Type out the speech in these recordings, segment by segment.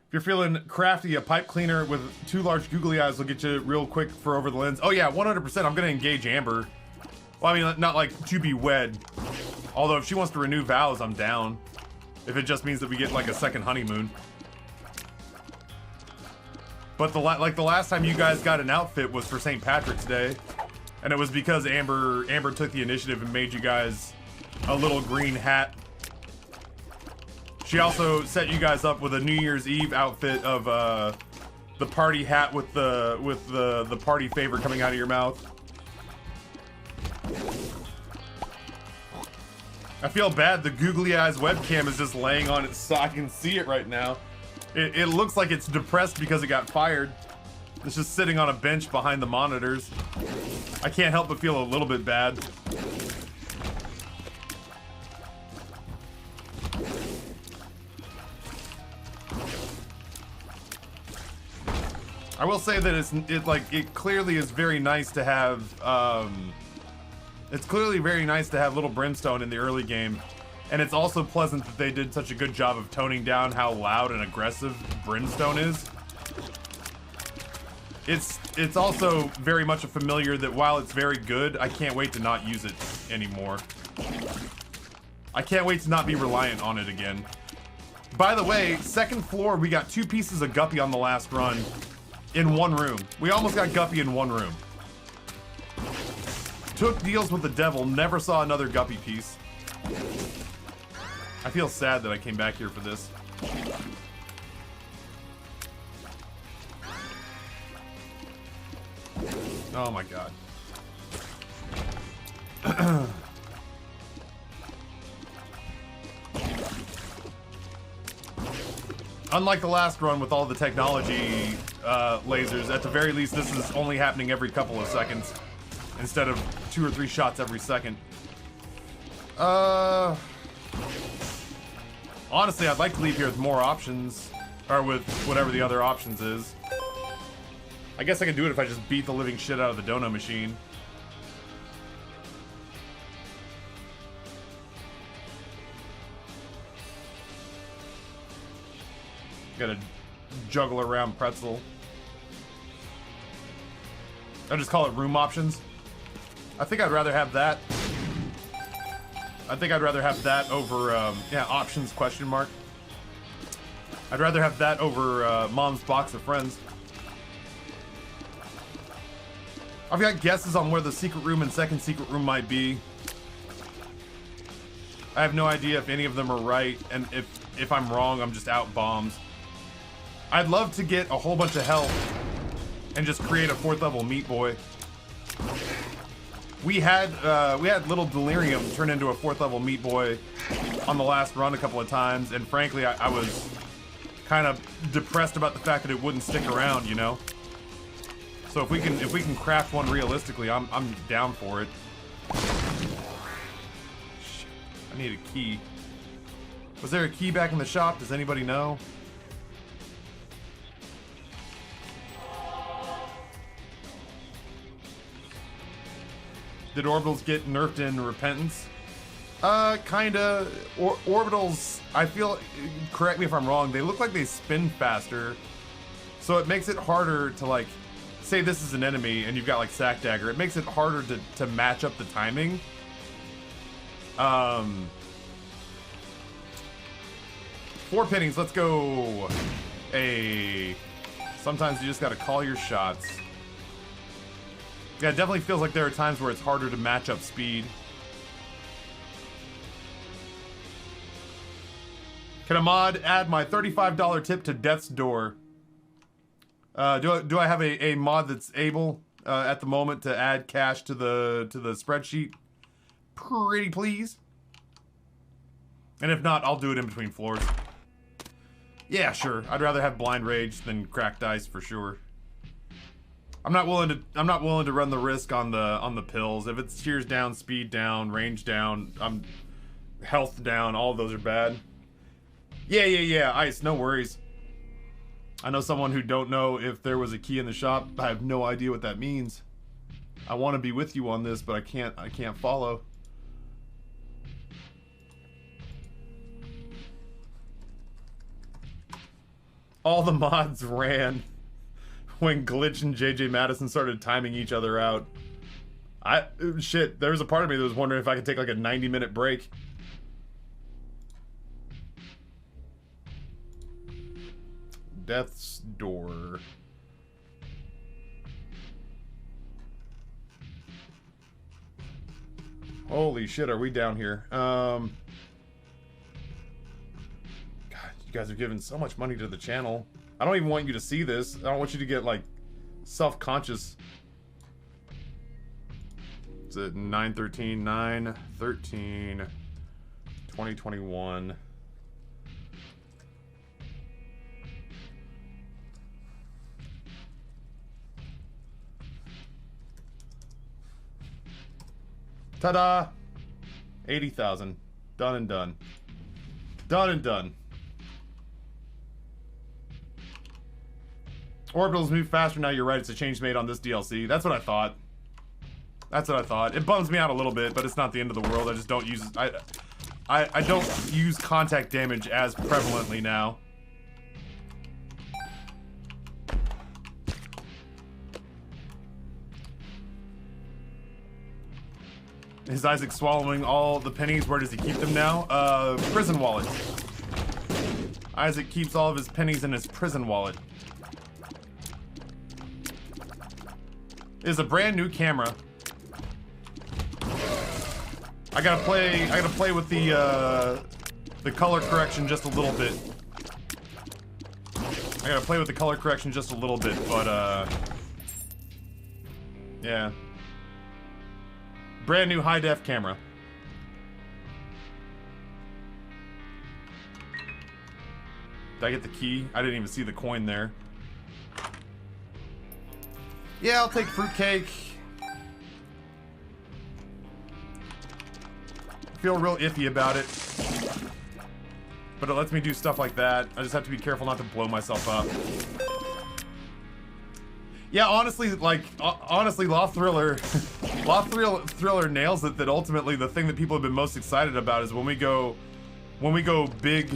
If you're feeling crafty, a pipe cleaner with 2 large googly eyes will get you real quick for over the lens. Oh yeah, 100%. I'm gonna engage Amber. Well, I mean, not like to be wed. Although if she wants to renew vows, I'm down. If it just means that we get like a second honeymoon. But the last time you guys got an outfit was for St. Patrick's Day, and it was because Amber took the initiative and made you guys a little green hat. She also set you guys up with a New Year's Eve outfit of the party hat with the party favor coming out of your mouth. I feel bad. The googly eyes webcam is just laying on its side. I can see it right now. It looks like it's depressed because it got fired. It's just sitting on a bench behind the monitors. I can't help but feel a little bit bad. I will say that it clearly is very nice to have it's clearly very nice to have little Brimstone in the early game. And it's also pleasant that they did such a good job of toning down how loud and aggressive Brimstone is. It's also very much a familiar that while it's very good, I can't wait to not use it anymore. I can't wait to not be reliant on it again. By the way, second floor, we got 2 pieces of Guppy on the last run in one room. We almost got Guppy in one room. Took deals with the devil, never saw another Guppy piece. I feel sad that I came back here for this. Oh my god. Unlike the last run with all the technology lasers, at the very least this is only happening every couple of seconds instead of 2 or 3 shots every second. Honestly, I'd like to leave here with more options, or with whatever the other options is. I guess I can do it if I just beat the living shit out of the dono machine. Gotta juggle around pretzel. I'll just call it room options. I think I'd rather have that. I think I'd rather have that over, yeah, options question mark. I'd rather have that over Mom's Box of Friends. I've got guesses on where the secret room and second secret room might be. I have no idea if any of them are right, and if I'm wrong, I'm just out bombs. I'd love to get a whole bunch of health and just create a 4th level Meat Boy. We had little Delirium turn into a 4th level Meat Boy on the last run a couple of times, and frankly, I was kind of depressed about the fact that it wouldn't stick around, you know. So if we can craft one realistically, I'm down for it. Shit, I need a key. Was there a key back in the shop? Does anybody know? Did orbitals get nerfed in Repentance? Kinda. Orbitals, I feel, correct me if I'm wrong, they look like they spin faster. So it makes it harder to, like, say this is an enemy and you've got like Sack Dagger, it makes it harder to match up the timing. 4 pennies, let's go. Sometimes you just gotta call your shots. Yeah, it definitely feels like there are times where it's harder to match up speed. Can a mod add my $35 tip to Death's Door? Do I have a mod that's able at the moment to add cash to the spreadsheet? Pretty please. And if not, I'll do it in between floors. Yeah, sure. I'd rather have Blind Rage than Cracked Dice for sure. I'm not willing to run the risk on the pills. If it's tears down, speed down, range down, health down, all of those are bad. Yeah, Ice, no worries. I know someone who don't know if there was a key in the shop. I have no idea what that means. I want to be with you on this, but I can't follow. All the mods ran when Glitch and JJ Madison started timing each other out. Shit, there was a part of me that was wondering if I could take like a 90-minute break. Death's Door. Holy shit, are we down here? God, you guys are giving so much money to the channel. I don't even want you to see this. I don't want you to get, like, self-conscious. It's at 9/13, 9/13, 2021. Ta-da! 80,000. Done and done. Done and done. Orbitals move faster now, you're right, it's a change made on this DLC. That's what I thought. That's what I thought. It bums me out a little bit, but it's not the end of the world. I just don't use... I don't use contact damage as prevalently now. Is Isaac swallowing all the pennies? Where does he keep them now? Prison wallet. Isaac keeps all of his pennies in his prison wallet. It is a brand new camera. I gotta play with the color correction just a little bit. I gotta play with the color correction just a little bit, but yeah. Brand new high-def camera. Did I get the key? I didn't even see the coin there. Yeah, I'll take fruitcake. I feel real iffy about it. But it lets me do stuff like that. I just have to be careful not to blow myself up. Yeah, honestly, like, honestly, Law Thriller nails it, that ultimately the thing that people have been most excited about is when we go big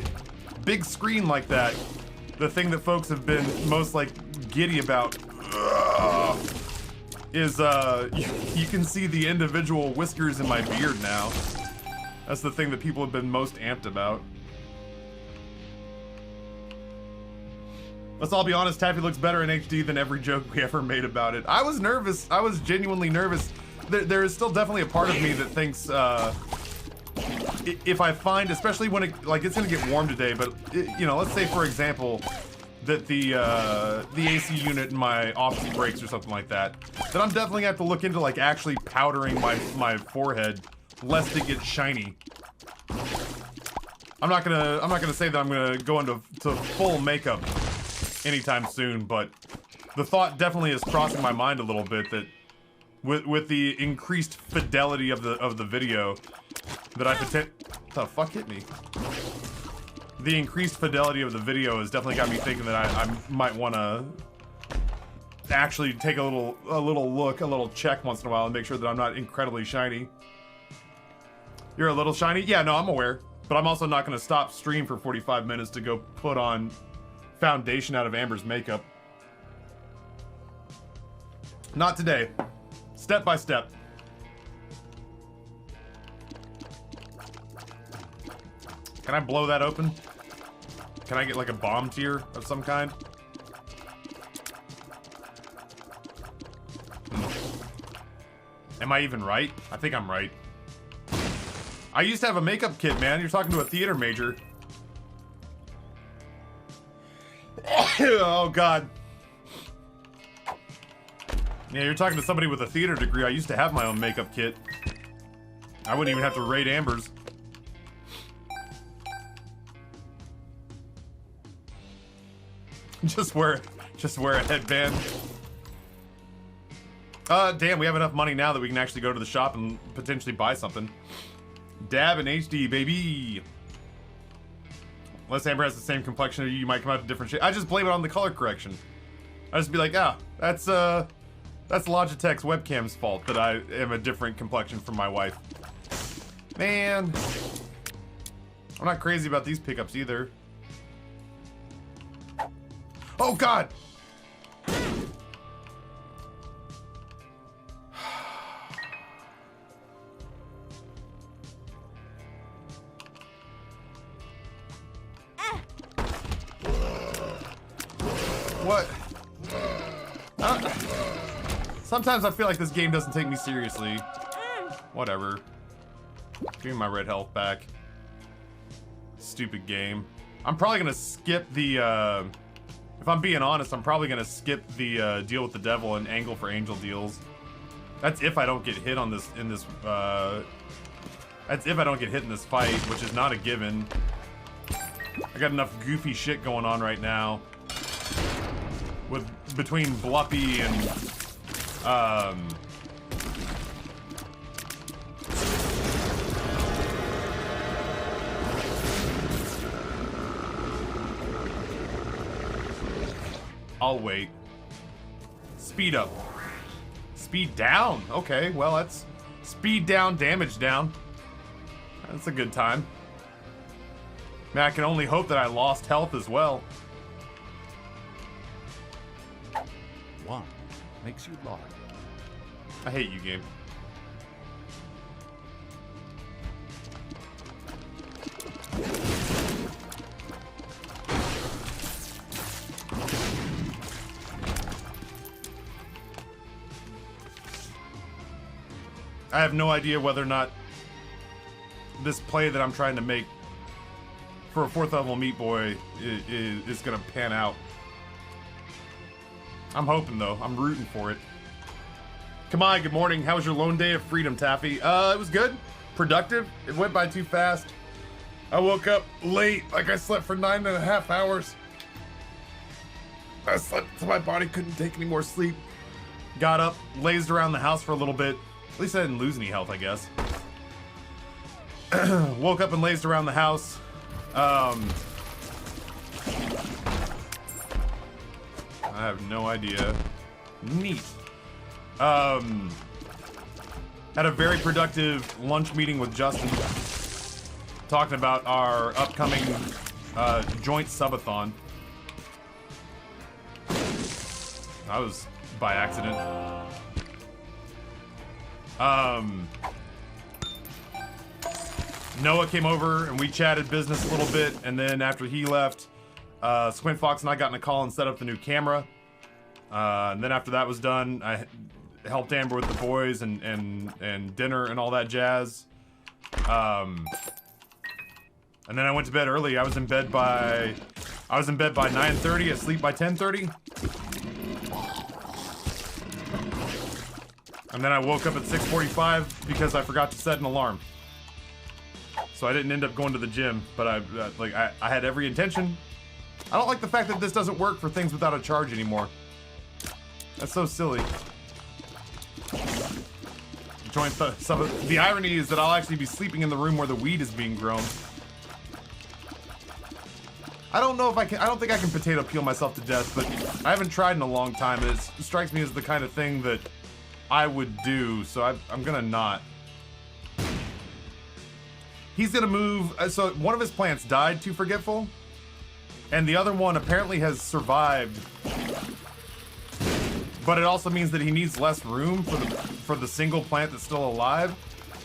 screen like that, the thing that folks have been most, like, giddy about is, you can see the individual whiskers in my beard now. That's the thing that people have been most amped about. Let's all be honest, Taffy looks better in HD than every joke we ever made about it. I was nervous. I was genuinely nervous. There is still definitely a part of me that thinks, if I find, especially when it, like, it's gonna get warm today, but, you know, let's say, for example, that the AC unit in my office breaks or something like that, then I'm definitely gonna have to look into, like, actually powdering my forehead, lest it gets shiny. I'm not gonna say that I'm gonna go into full makeup anytime soon, but the thought definitely is crossing my mind a little bit that with the increased fidelity of the video that I what the fuck hit me? The increased fidelity of the video has definitely got me thinking that I might want to actually take a little check once in a while and make sure that I'm not incredibly shiny. You're a little shiny? Yeah, no, I'm aware. But I'm also not going to stop stream for 45 minutes to go put on foundation out of Amber's makeup. Not today. Step by step. Can I blow that open? Can I get like a bomb tier of some kind? Am I even right? I think I'm right. I used to have a makeup kit, man. You're talking to a theater major. Oh, God. Yeah, you're talking to somebody with a theater degree. I used to have my own makeup kit. I wouldn't even have to raid Amber's. Just wear a headband. Damn, we have enough money now that we can actually go to the shop and potentially buy something. Dab in HD, baby. Unless Amber has the same complexion as you, you might come out a different shade. I just blame it on the color correction. I just be like, ah, that's Logitech's webcam's fault that I am a different complexion from my wife. Man. I'm not crazy about these pickups either. Oh, God! What? Sometimes I feel like this game doesn't take me seriously. Whatever. Give me my red health back. Stupid game. I'm probably gonna skip the, if I'm being honest, I'm probably gonna skip the, deal with the devil and angle for angel deals. That's if I don't get hit on this, that's if I don't get hit in this fight, which is not a given. I got enough goofy shit going on right now. With, between Bluppy and, I'll wait. Speed up. Speed down. Okay, well, that's speed down, damage down. That's a good time. Man, I can only hope that I lost health as well. One makes you large. I hate you, game. I have no idea whether or not this play that I'm trying to make for a 4th level Meat Boy is gonna pan out. I'm hoping though. I'm rooting for it. Come on, good morning. How was your lone day of freedom, Taffy? It was good. Productive. It went by too fast. I woke up late, like I slept for 9.5 hours. I slept until my body couldn't take any more sleep. Got up, lazed around the house for a little bit. At least I didn't lose any health, I guess. Woke up and lazed around the house. I have no idea. Neat. Had a very productive lunch meeting with Justin, talking about our upcoming joint subathon. That was by accident. Noah came over and we chatted business a little bit, and then after he left, Squint Fox and I got in a call and set up the new camera. And then after that was done, I helped Amber with the boys and dinner and all that jazz. And then I went to bed early. I was in bed by 9:30, asleep by 10:30. And then I woke up at 6:45 because I forgot to set an alarm. So I didn't end up going to the gym, but I had every intention. I don't like the fact that this doesn't work for things without a charge anymore. That's so silly. The irony is that I'll actually be sleeping in the room where the weed is being grown. I don't know if I can. I don't think I can potato peel myself to death, but I haven't tried in a long time, and it strikes me as the kind of thing that I would do. So I'm gonna not. He's gonna move. So one of his plants died to Forgetful, and the other one apparently has survived. But it also means that he needs less room for the single plant that's still alive.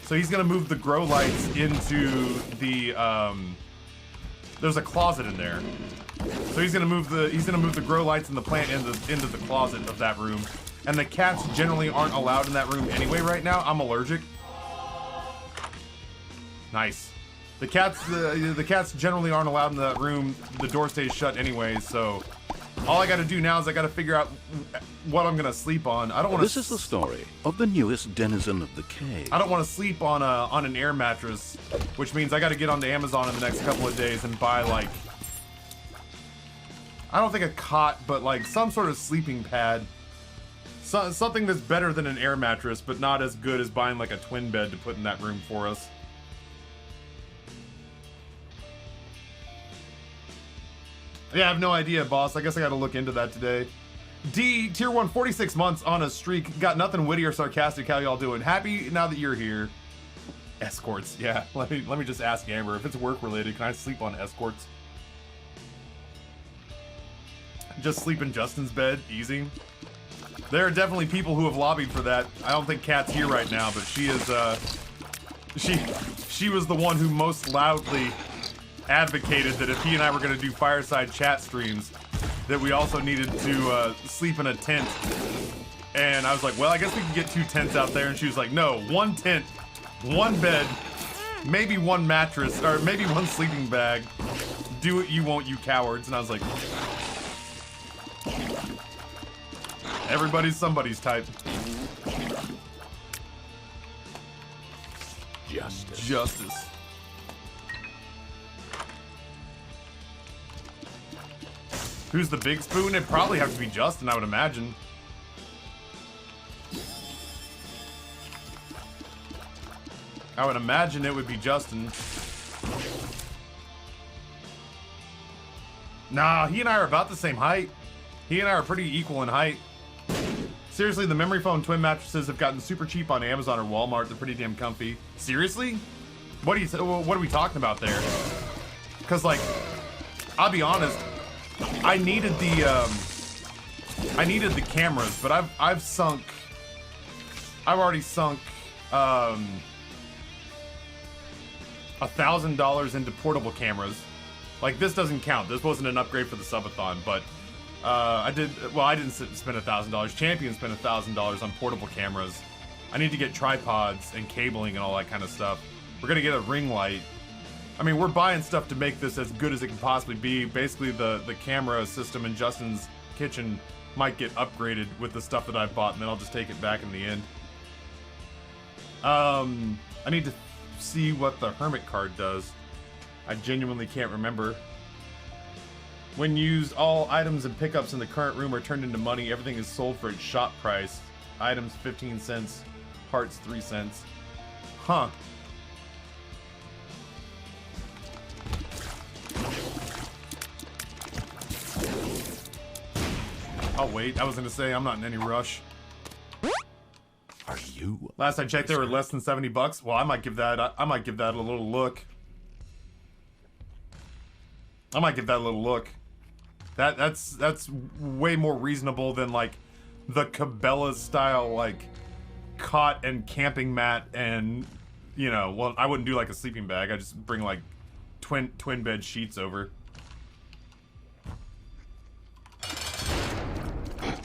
So he's gonna move the grow lights into the there's a closet in there. So he's gonna move the grow lights and the plant into the closet of that room. And the cats generally aren't allowed in that room anyway right now. I'm allergic. Nice. The cats generally aren't allowed in that room. The door stays shut anyway, so all I gotta do now is I gotta figure out what I'm gonna sleep on. I don't want to. This is the story of the newest denizen of the cave. I don't want to sleep on an air mattress, which means I gotta get onto Amazon in the next couple of days and buy like, I don't think a cot, but like some sort of sleeping pad. Something that's better than an air mattress, but not as good as buying like a twin bed to put in that room for us. Yeah, I have no idea, boss. I guess I gotta look into that today. D, tier 1, 46 months on a streak. Got nothing witty or sarcastic. How y'all doing? Happy now that you're here. Escorts, yeah. Let me just ask Amber. If it's work related, can I sleep on escorts? just sleep in Justin's bed, easy. There are definitely people who have lobbied for that. I don't think Kat's here right now, but she is, she was the one who most loudly advocated that if he and I were gonna do fireside chat streams, that we also needed to sleep in a tent. And I was like, well, I guess we can get 2 tents out there. And she was like, no, 1 tent, 1 bed, maybe 1 mattress, or maybe 1 sleeping bag. Do what you want, you cowards. And I was like, everybody's somebody's type. Justice. Who's the big spoon? It'd probably have to be Justin, I would imagine. I would imagine it would be Justin. Nah, he and I are about the same height. He and I are pretty equal in height. Seriously, the memory foam twin mattresses have gotten super cheap on Amazon or Walmart. They're pretty damn comfy. Seriously? What are we talking about there? Because, like, I'll be honest, I needed the cameras, but I've already sunk $1,000 into portable cameras. Like, this doesn't count. This wasn't an upgrade for the subathon, but I didn't spend $1,000. Champion spent $1,000 on portable cameras. I need to get tripods and cabling and all that kind of stuff. We're gonna get a ring light. I mean, we're buying stuff to make this as good as it can possibly be. Basically, the camera system in Justin's kitchen might get upgraded with the stuff that I've bought, and then I'll just take it back in the end. I need to see what the Hermit card does. I genuinely can't remember. When used, all items and pickups in the current room are turned into money. Everything is sold for its shop price. Items 15 cents, parts 3 cents. Huh. I'll wait. I was gonna say I'm not in any rush. Are you? Last I checked, they were less than $70. Well, I might give that a little look. That's way more reasonable than like the Cabela style like cot and camping mat and, you know, well, I wouldn't do like a sleeping bag. I just bring like twin bed sheets over.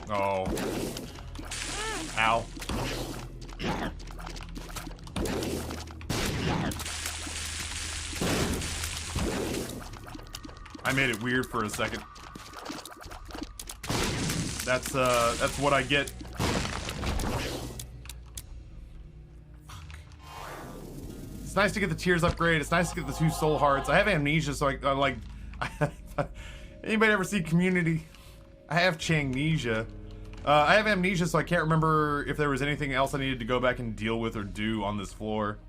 Oh. Ow. I made it weird for a second. That's what I get. Fuck. It's nice to get the tears upgrade. It's nice to get the 2 soul hearts. I have amnesia, so I like. Anybody ever see Community? I have Changnesia. I have amnesia, so I can't remember if there was anything else I needed to go back and deal with or do on this floor.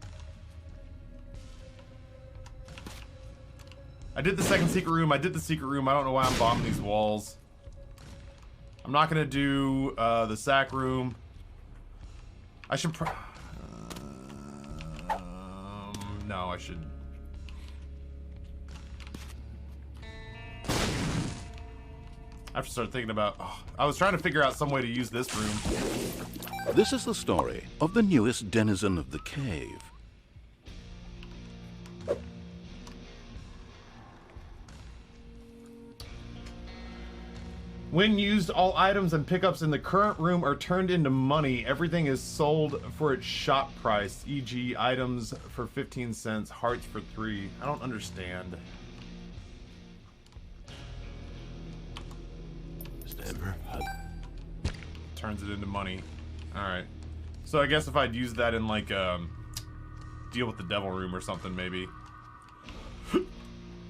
I did the second secret room. I did the secret room. I don't know why I'm bombing these walls. I'm not gonna do the sack room. I should no, I should. I have to start thinking about... Oh, I was trying to figure out some way to use this room. This is the story of the newest denizen of the cave. When used, all items and pickups in the current room are turned into money. Everything is sold for its shop price, e.g. items for 15 cents, hearts for 3. I don't understand. Turns it into money. Alright. So I guess if I'd use that in like deal with the devil room or something, maybe.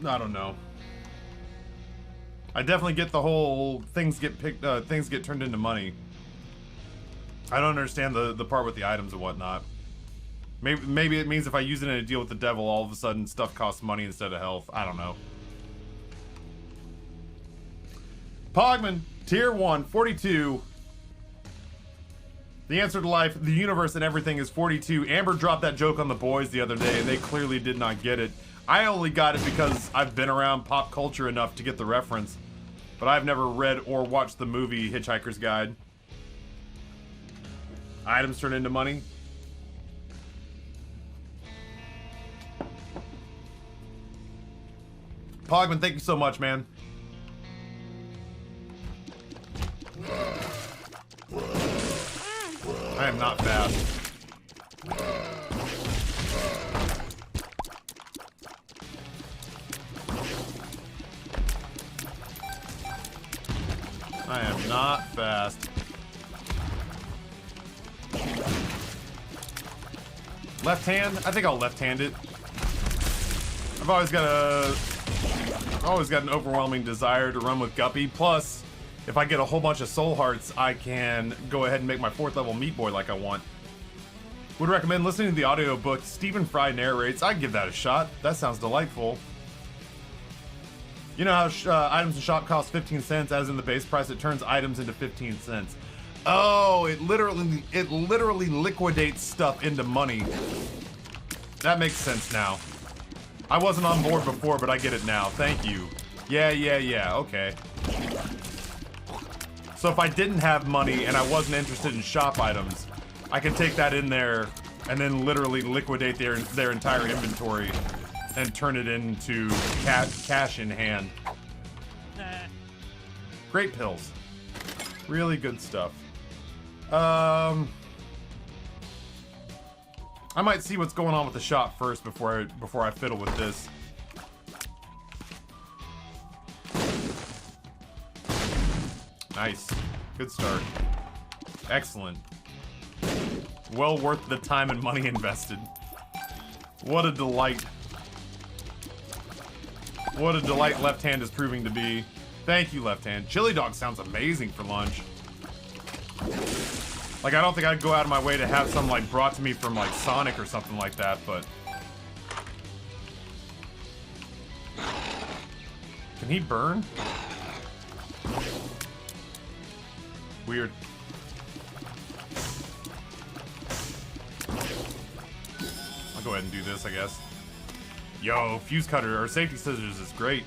I don't know. I definitely get the whole things get turned into money. I don't understand the part with the items and whatnot. Maybe it means if I use it in a deal with the devil, all of a sudden stuff costs money instead of health. I don't know. Pogman, tier 1, 42. The answer to life, the universe, and everything is 42. Amber dropped that joke on the boys the other day, and they clearly did not get it. I only got it because I've been around pop culture enough to get the reference. but I've never read or watched the movie Hitchhiker's Guide. Items turn into money. Pogman, thank you so much, man. I am not fast. I am not fast. Left hand? I think I'll left hand it. I've always got an overwhelming desire to run with Guppy. Plus, if I get a whole bunch of soul hearts, I can go ahead and make my 4th level Meat Boy like I want. Would recommend listening to the audiobook Stephen Fry narrates. I'd give that a shot. That sounds delightful. You know how items in shop cost 15 cents, as in the base price, it turns items into 15 cents. Oh, it literally liquidates stuff into money. That makes sense now. I wasn't on board before, but I get it now. Thank you. Yeah, okay. So if I didn't have money and I wasn't interested in shop items, I could take that in there and then literally liquidate their entire inventory and turn it into cash in hand. Great pills. Really good stuff. I might see what's going on with the shop first before I fiddle with this. Nice. Good start. Excellent. Well worth the time and money invested. What a delight. What a delight Left Hand is proving to be. Thank you, Left Hand. Chili dog sounds amazing for lunch. Like, I don't think I'd go out of my way to have some, like, brought to me from, like, Sonic or something like that, but... Can he burn? Weird. I'll go ahead and do this, I guess. Yo, fuse cutter or safety scissors is great.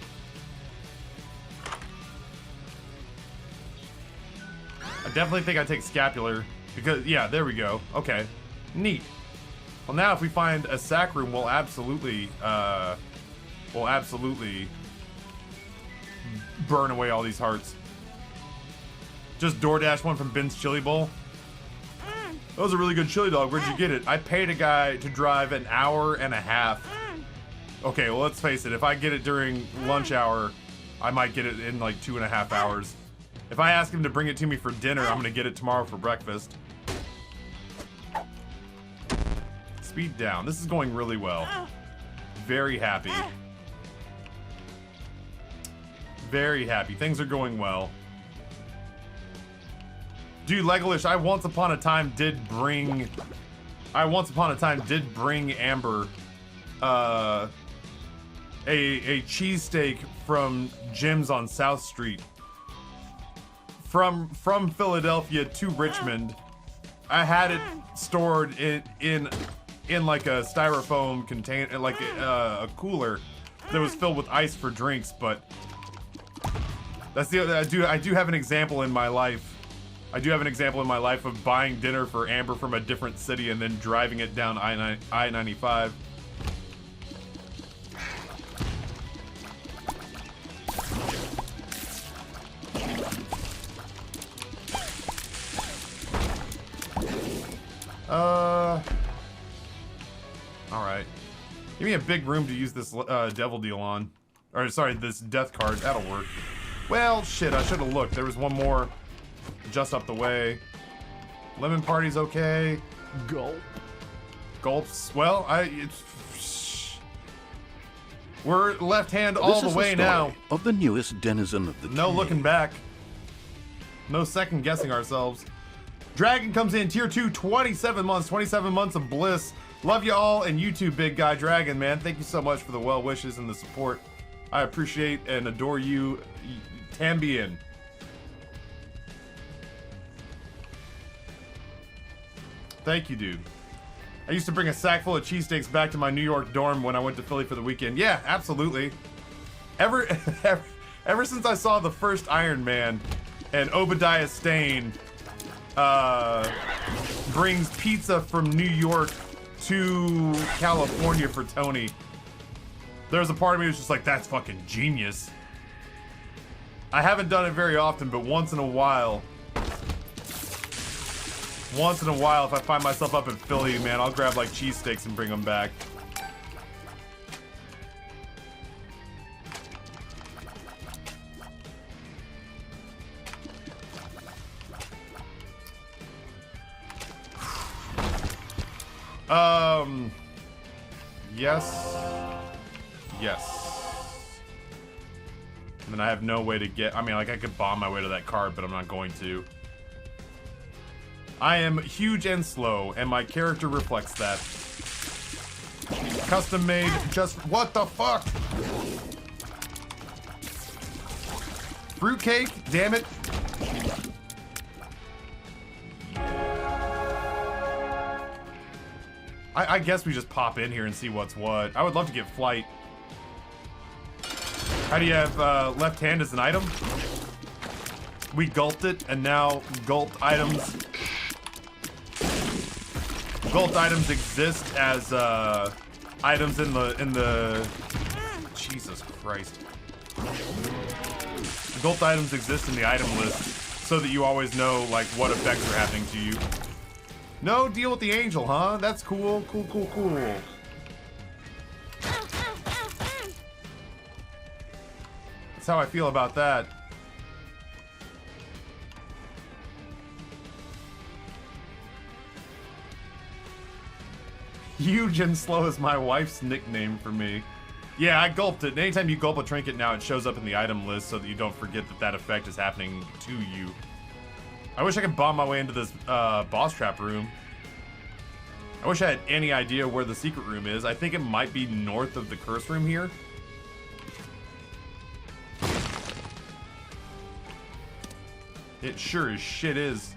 I definitely think I take scapular because, yeah, there we go. Okay, neat. Well, now if we find a sack room, we'll absolutely burn away all these hearts. Just DoorDash one from Ben's Chili Bowl. That was a really good chili dog. Where'd you get it? I paid a guy to drive an hour and a half. Okay, well, let's face it. If I get it during lunch hour, I might get it in like 2.5 hours. If I ask him to bring it to me for dinner, I'm gonna get it tomorrow for breakfast. Speed down. This is going really well. Very happy. Very happy. Things are going well. Dude, Legolish, I once upon a time did bring Amber a cheesesteak from Jim's on South Street. From Philadelphia to Richmond. I had it stored in like a styrofoam container, like a cooler that was filled with ice for drinks, but that's the I do have an example in my life. I do have an example in my life of buying dinner for Amber from a different city and then driving it down I-95. Alright. Give me a big room to use this devil deal on. Or, sorry, this death card. That'll work. Well, shit, I should have looked. There was one more just up the way. Lemon Party's okay. Gulp. Gulps. Well, we're left hand all the way now. Of the newest denizen of the No cave. looking back. No second guessing ourselves. Dragon comes in, tier 2, 27 months. 27 months of bliss. Love you all, and you too, big guy Dragon, man. Thank you so much for the well wishes and the support. I appreciate and adore you, Tambien. Thank you, dude. I used to bring a sack full of cheesesteaks back to my New York dorm when I went to Philly for the weekend. Yeah, absolutely. Ever since I saw the first Iron Man and Obadiah Stane brings pizza from New York to California for Tony, there's a part of me that's just like, that's fucking genius. I haven't done it very often, but once in a while, if I find myself up in Philly, man, I'll grab like cheesesteaks and bring them back. Yes. Yes. And then I have no way to get, I mean, like I could bomb my way to that card, but I'm not going to. I am huge and slow, and my character reflects that. Custom made, just, what the fuck? Fruitcake, damn it. I guess we just pop in here and see what's what. I would love to get flight. How do you have left hand as an item? We gulped it, and now gulped items exist as items in the Jesus Christ. Gulped items exist in the item list so that you always know like what effects are happening to you. No deal with the angel, huh? That's cool. Cool. That's how I feel about that. Huge and slow is my wife's nickname for me. Yeah, I gulped it. Anytime you gulp a trinket now, it shows up in the item list so that you don't forget that that effect is happening to you. I wish I could bomb my way into this boss trap room. I wish I had any idea where the secret room is. I think it might be north of the curse room here. It sure as shit is.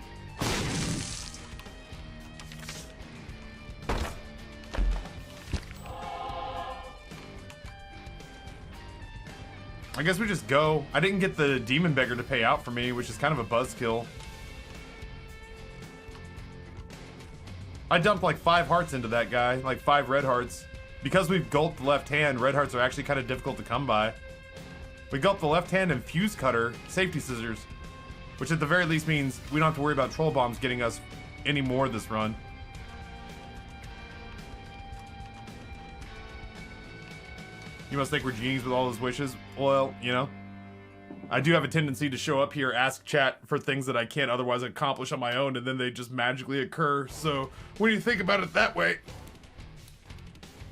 I guess we just go. I didn't get the demon beggar to pay out for me, which is kind of a buzzkill. I dumped like 5 hearts into that guy, like 5 red hearts. Because we've gulped the left hand, red hearts are actually kind of difficult to come by. We gulped the left hand and fuse cutter, safety scissors, which at the very least means we don't have to worry about troll bombs getting us any more this run. You must think we're genies with all those wishes. Well, you know, I do have a tendency to show up here, ask chat for things that I can't otherwise accomplish on my own, and then they just magically occur. So when you think about it that way,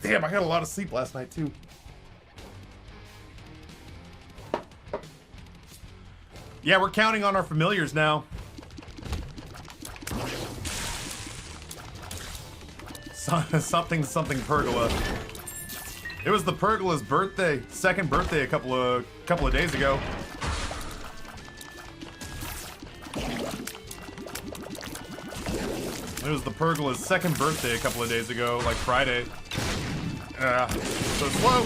damn, I had a lot of sleep last night too. Yeah, we're counting on our familiars now. Something pergola. It was the pergola's birthday, second birthday a couple of days ago. It was the pergola's second birthday a couple of days ago, like Friday. So slow.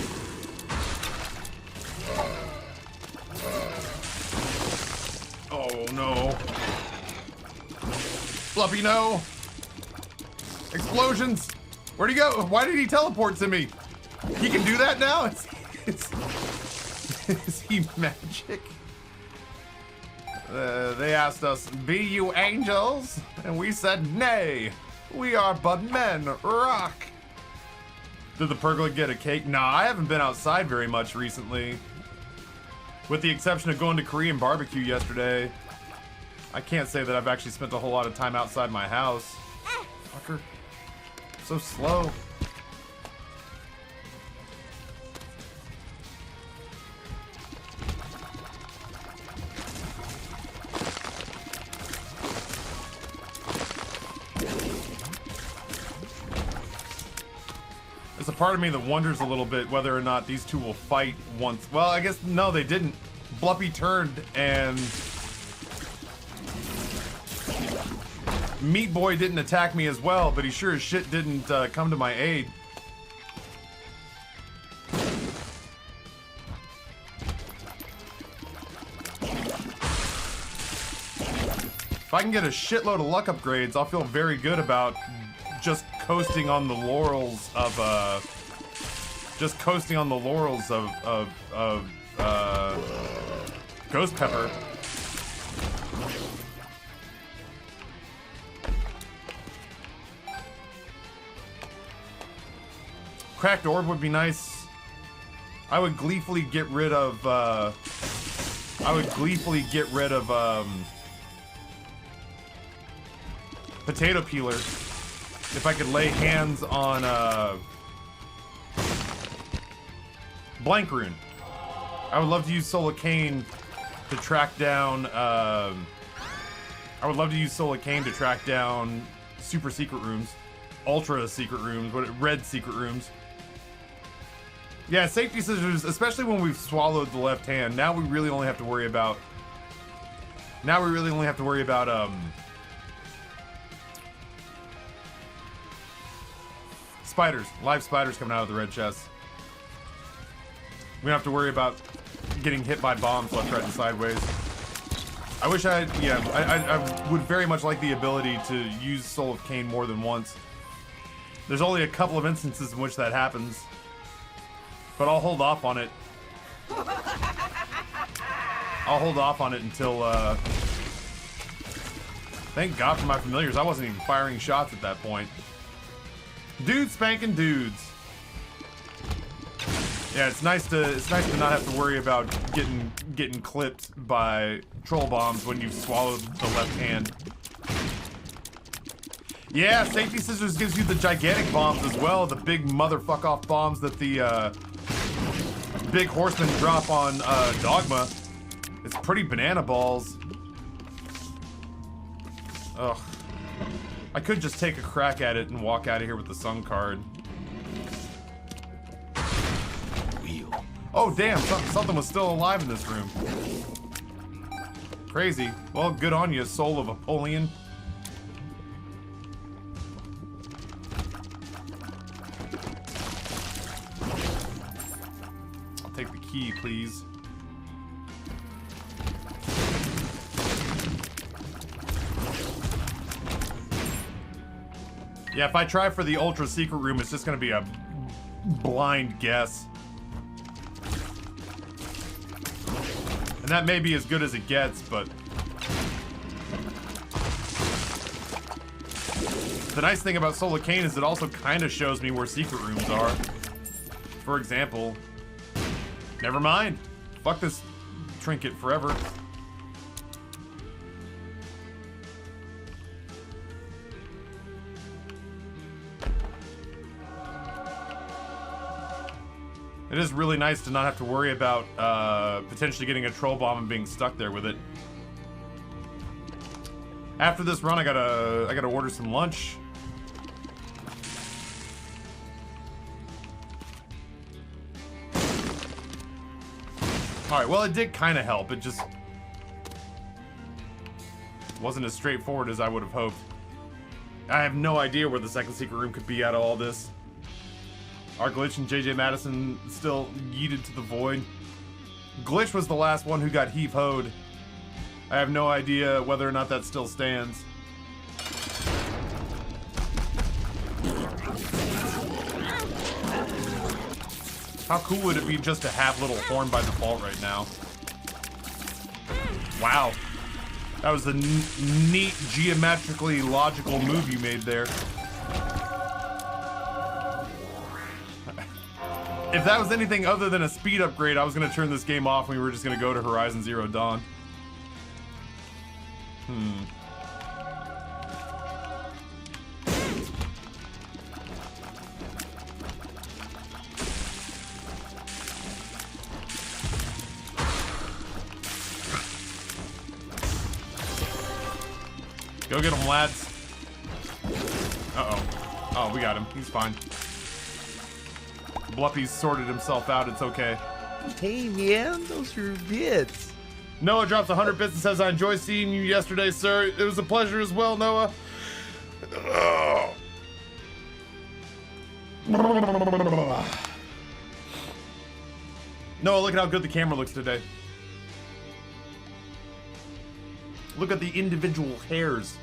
Oh no. Fluffy, no. Explosions. Where'd he go? Why did he teleport to me? He can do that now? Is he magic? They asked us, be you angels? And we said, nay. We are but men. Rock. Did the pergola get a cake? Nah, I haven't been outside very much recently. With the exception of going to Korean barbecue yesterday. I can't say that I've actually spent a whole lot of time outside my house. Fucker. So slow. There's a part of me that wonders a little bit whether or not these two will fight once. Well, I guess, no, they didn't. Bluppy turned and Meat Boy didn't attack me as well, but he sure as shit didn't come to my aid. If I can get a shitload of luck upgrades, I'll feel very good about just coasting on the laurels of Ghost Pepper. Cracked orb would be nice. I would gleefully get rid of potato peeler if I could lay hands on Blank Rune. I would love to use Soul of Cain to track down super secret rooms, ultra secret rooms, red secret rooms. Yeah, safety scissors, especially when we've swallowed the left hand. Now we really only have to worry about spiders, live spiders coming out of the red chest. We don't have to worry about getting hit by bombs left, right, and sideways. I wish I would very much like the ability to use Soul of Cain more than once. There's only a couple of instances in which that happens, but I'll hold off on it. Until, thank God for my familiars. I wasn't even firing shots at that point. Dudes spanking dudes. Yeah, it's nice to not have to worry about getting clipped by troll bombs when you've swallowed the left hand. Yeah, safety scissors gives you the gigantic bombs as well, the big motherfuck off bombs that the big horsemen drop on Dogma. It's pretty banana balls. Ugh. I could just take a crack at it and walk out of here with the sun card. Oh damn, something was still alive in this room. Crazy. Well, good on you, Soul of Apollyon. I'll take the key, please. Yeah, if I try for the ultra secret room, it's just gonna be a blind guess. And that may be as good as it gets, but the nice thing about Soul of Cain is it also kind of shows me where secret rooms are. For example, never mind. Fuck this trinket forever. It is really nice to not have to worry about potentially getting a troll bomb and being stuck there with it. After this run, I gotta order some lunch. All right, well, it did kind of help. It just wasn't as straightforward as I would have hoped. I have no idea where the second secret room could be out of all this. Our Glitch and JJ Madison still yeeted to the void. Glitch was the last one who got heave-hoed. I have no idea whether or not that still stands. How cool would it be just to have Little Horn by default right now? Wow. That was a neat, geometrically logical move you made there. If that was anything other than a speed upgrade, I was going to turn this game off and we were just going to go to Horizon Zero Dawn. Go get him, lads. Uh-oh. Oh, we got him. He's fine. Bluffy's sorted himself out. It's okay. Hey, man, those are bits. Noah drops 100 bits and says, I enjoyed seeing you yesterday, sir. It was a pleasure as well, Noah. Noah, look at how good the camera looks today. Look at the individual hairs.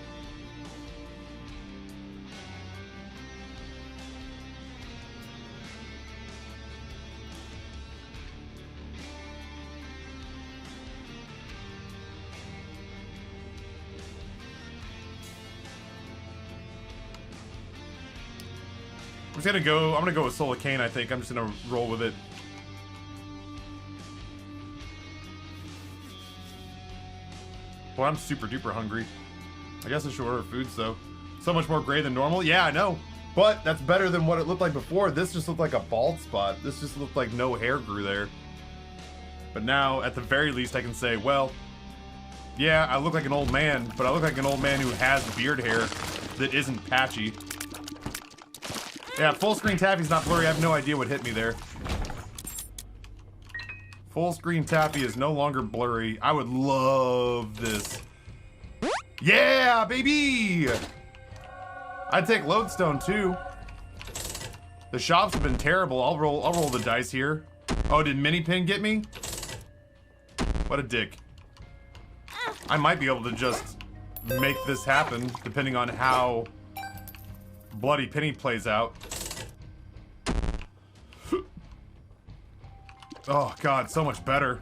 I'm gonna go with Solacane, I think. I'm just gonna roll with it. Well, I'm super duper hungry. I guess I should order foods though. So much more gray than normal. Yeah, I know. But that's better than what it looked like before. This just looked like a bald spot. This just looked like no hair grew there. But now, at the very least, I can say, well, yeah, I look like an old man, but I look like an old man who has beard hair that isn't patchy. Yeah, full screen taffy's not blurry. I have no idea what hit me there. Full screen taffy is no longer blurry. I would love this. Yeah, baby! I'd take Lodestone too. The shops have been terrible. I'll roll the dice here. Oh, did Minipin get me? What a dick. I might be able to just make this happen, depending on how Bloody Penny plays out. Oh god, so much better.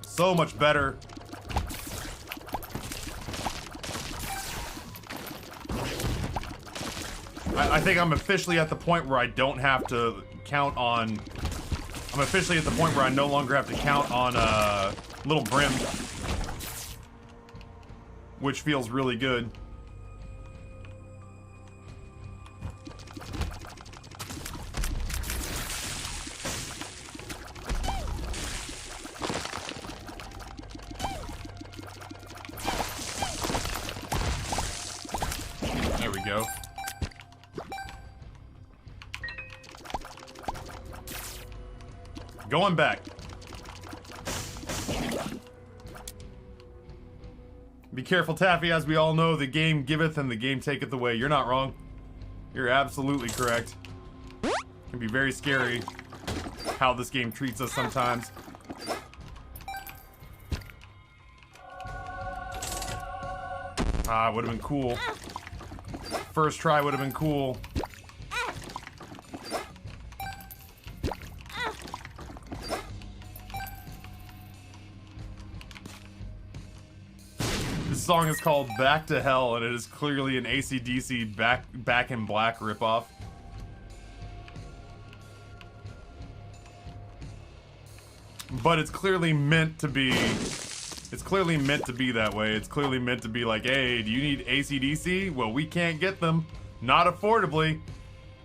So much better. I think I'm officially at the point where I don't have to count on... I'm officially at the point where I no longer have to count on Little Brim. Which feels really good. There we go. Going back. Be careful, Taffy. As we all know, the game giveth and the game taketh away. You're not wrong. You're absolutely correct. It can be very scary how this game treats us sometimes. Ah, would have been cool. First try would have been cool. This song is called Back to Hell, and it is clearly an AC/DC Back in Black ripoff. But it's clearly meant to be... It's clearly meant to be that way. It's clearly meant to be like, hey, do you need AC/DC? Well, we can't get them. Not affordably.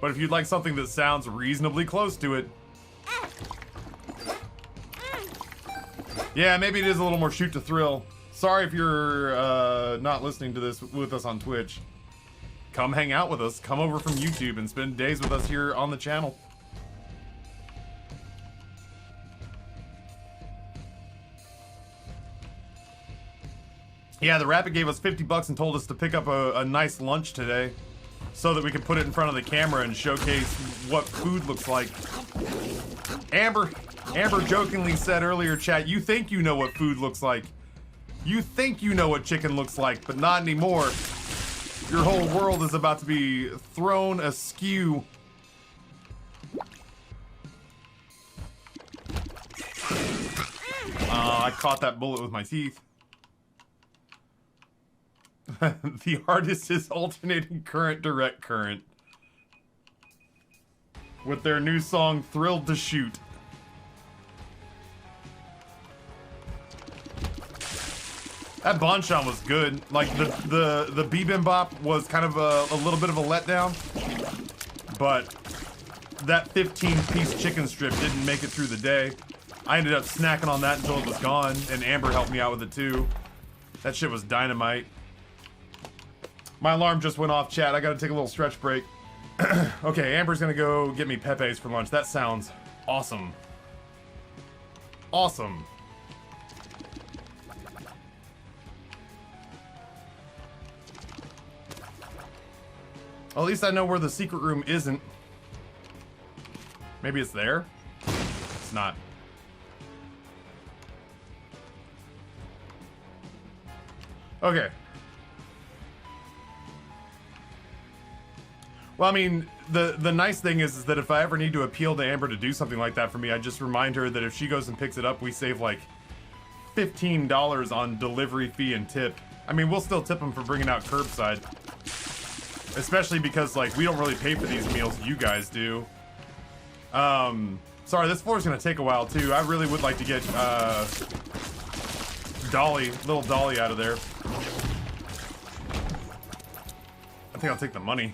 But if you'd like something that sounds reasonably close to it... Yeah, maybe it is a little more shoot to thrill. Sorry if you're not listening to this with us on Twitch. Come hang out with us. Come over from YouTube and spend days with us here on the channel. Yeah, the Rapid gave us 50 bucks and told us to pick up a nice lunch today so that we could put it in front of the camera and showcase what food looks like. Amber jokingly said earlier, chat, you think you know what food looks like. You think you know what chicken looks like, but not anymore. Your whole world is about to be thrown askew. I caught that bullet with my teeth. The artist is alternating current, direct current. With their new song, Thrilled to Shoot. That Bonchon was good. Like, the Bibimbap was kind of a little bit of a letdown. But that 15-piece chicken strip didn't make it through the day. I ended up snacking on that until it was gone, and Amber helped me out with it too. That shit was dynamite. My alarm just went off, chat. I gotta take a little stretch break. Okay, Amber's gonna go get me Pepe's for lunch. That sounds awesome. Awesome. Well, at least I know where the secret room isn't. Maybe it's there? It's not. Okay. Well, I mean, the nice thing is that if I ever need to appeal to Amber to do something like that for me, I just remind her that if she goes and picks it up, we save like $15 on delivery fee and tip. I mean, we'll still tip them for bringing out curbside. Especially because, like, we don't really pay for these meals, you guys do. Sorry, this floor's gonna take a while, too. I really would like to get, little Dolly out of there. I think I'll take the money.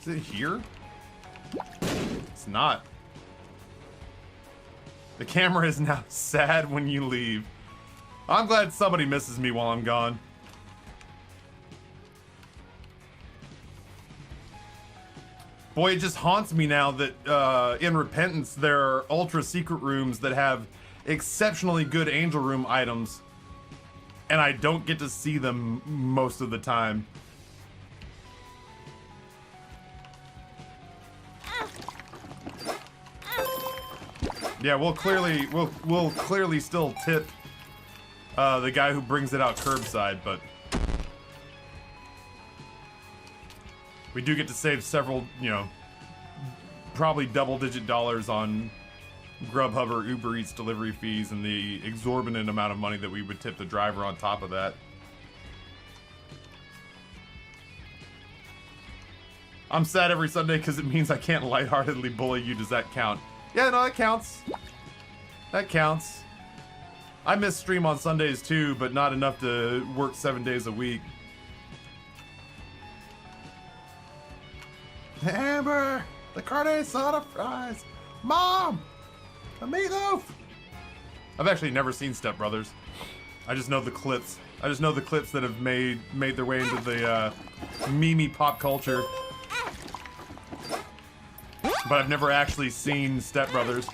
Is it here? It's not. The camera is now sad when you leave. I'm glad somebody misses me while I'm gone. Boy, it just haunts me now that in Repentance there are ultra secret rooms that have exceptionally good angel room items, and I don't get to see them most of the time. Yeah, we'll clearly still tip the guy who brings it out curbside, but we do get to save several, you know, probably double-digit dollars on Grubhub or Uber Eats delivery fees and the exorbitant amount of money that we would tip the driver on top of that. I'm sad every Sunday because it means I can't lightheartedly bully you. Does that count? Yeah, no, that counts. That counts. I miss stream on Sundays too, but not enough to work 7 days a week. Amber, the carne asada fries. Mom, the meatloaf. I've actually never seen Step Brothers. I just know the clips. I just know the clips that have made their way into the meme pop culture. But I've never actually seen Step Brothers.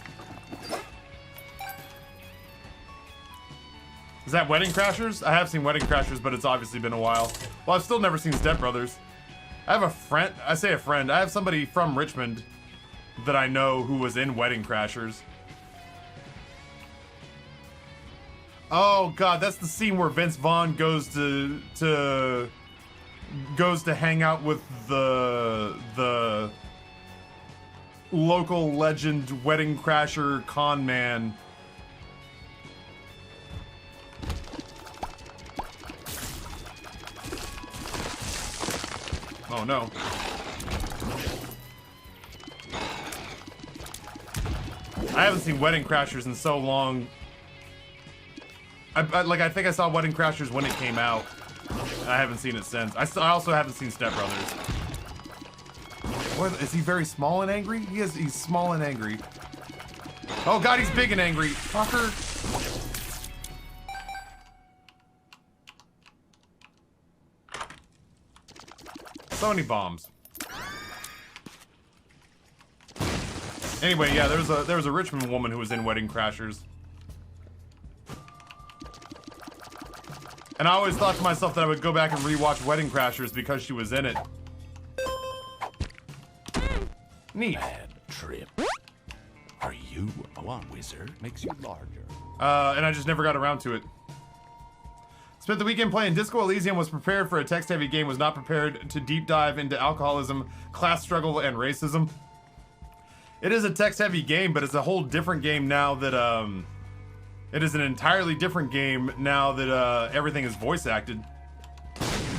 Is that Wedding Crashers? I have seen Wedding Crashers, but it's obviously been a while. Well, I've still never seen Step Brothers. I have a friend, I say a friend, I have somebody from Richmond that I know who was in Wedding Crashers. Oh god, that's the scene where Vince Vaughn goes to hang out with the local legend Wedding Crasher con man. Oh no. I haven't seen Wedding Crashers in so long. I think I saw Wedding Crashers when it came out. I haven't seen it since. I also haven't seen Step Brothers. What, is he very small and angry? He's small and angry. Oh god, he's big and angry. Fucker. So many bombs. Anyway, yeah, there was a Richmond woman who was in Wedding Crashers. And I always thought to myself that I would go back and rewatch Wedding Crashers because she was in it. Neat. Bad trip. Are you a wizard? Makes you larger. And I just never got around to it. Spent the weekend playing Disco Elysium, was prepared for a text-heavy game, was not prepared to deep dive into alcoholism, class struggle, and racism. It is a text-heavy game, but it's a whole different game now that, it is an entirely different game now that, everything is voice-acted.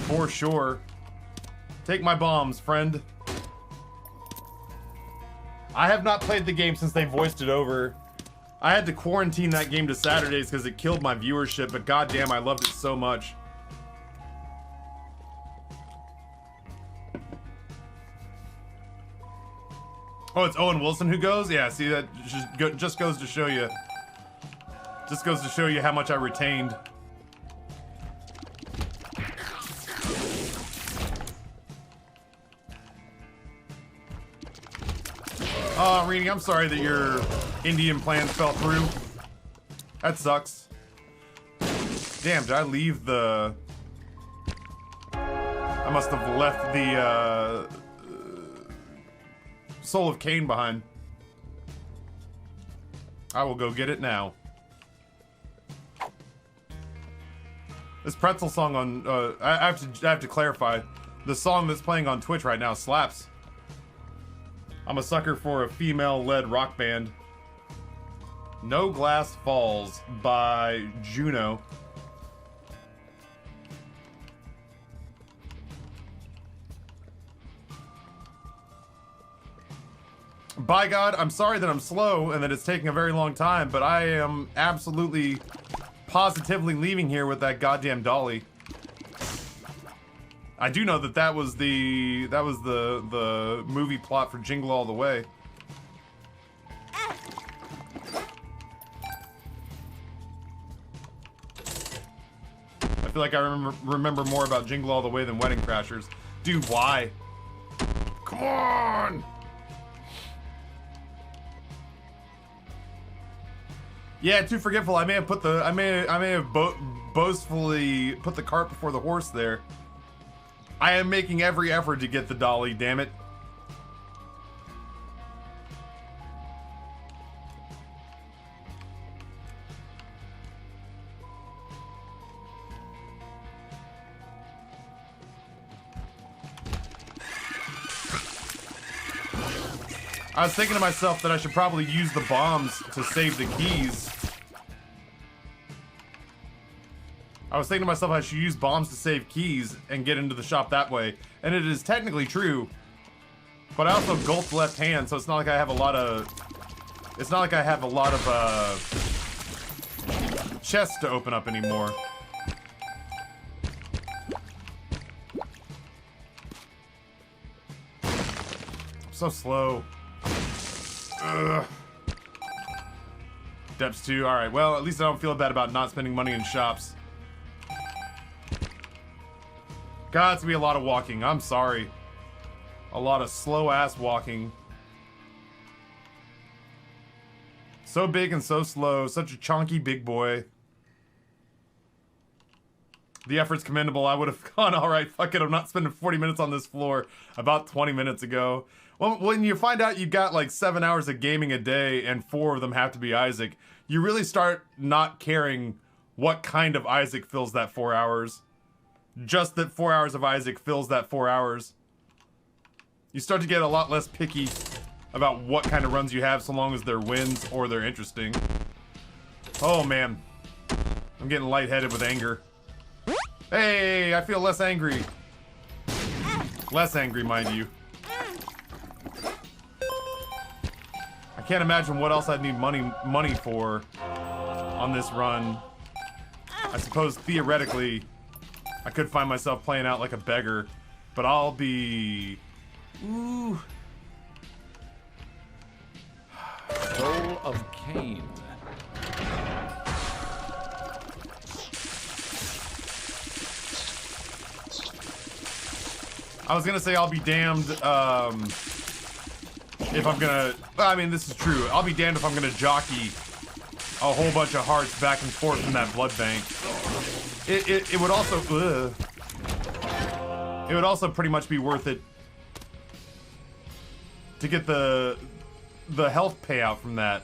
For sure. Take my bombs, friend. I have not played the game since they voiced it over. I had to quarantine that game to Saturdays because it killed my viewership, but goddamn, I loved it so much. Oh, it's Owen Wilson who goes? Yeah, see, that just goes to show you. Just goes to show you how much I retained. Oh, Rini, I'm sorry that your Indian plans fell through. That sucks. Damn, did I leave the... I must have left the, Soul of Cain behind. I will go get it now. This pretzel song on I have to clarify. The song that's playing on Twitch right now slaps. I'm a sucker for a female-led rock band. No Glass Falls by Juno. By God, I'm sorry that I'm slow and that it's taking a very long time, but I am absolutely, positively leaving here with that goddamn dolly. I do know that that was the movie plot for Jingle All the Way. I feel like I remember more about Jingle All the Way than Wedding Crashers. Dude, why? Come on! Yeah, too forgetful. I may have put the I may have boastfully put the cart before the horse there. I am making every effort to get the dolly, damn it. I was thinking to myself that I should probably use the bombs to save the keys. I was thinking to myself I should use bombs to save keys and get into the shop that way. And it is technically true. But I also gulped left hand, so it's not like I have a lot of... It's not like I have a lot of, chests to open up anymore. I'm so slow. Ugh. Depths 2, alright. Well, at least I don't feel bad about not spending money in shops. God, it's gonna be a lot of walking. I'm sorry. A lot of slow-ass walking. So big and so slow. Such a chunky big boy. The effort's commendable. I would have gone, alright, fuck it. I'm not spending 40 minutes on this floor about 20 minutes ago. Well, when you find out you've got like 7 hours of gaming a day and 4 of them have to be Isaac, you really start not caring what kind of Isaac fills that 4 hours. Just that 4 hours of Isaac fills that 4 hours. You start to get a lot less picky about what kind of runs you have so long as they're wins or they're interesting. Oh man. I'm getting lightheaded with anger. Hey, I feel less angry. Less angry, mind you. I can't imagine what else I'd need money for on this run. I suppose theoretically I could find myself playing out like a beggar, but I'll be... Ooh. Soul of Cain. I was gonna say I'll be damned if I'm gonna... I mean, this is true. I'll be damned if I'm gonna jockey a whole bunch of hearts back and forth in that blood bank. It would also... It would also pretty much be worth it to get the health payout from that.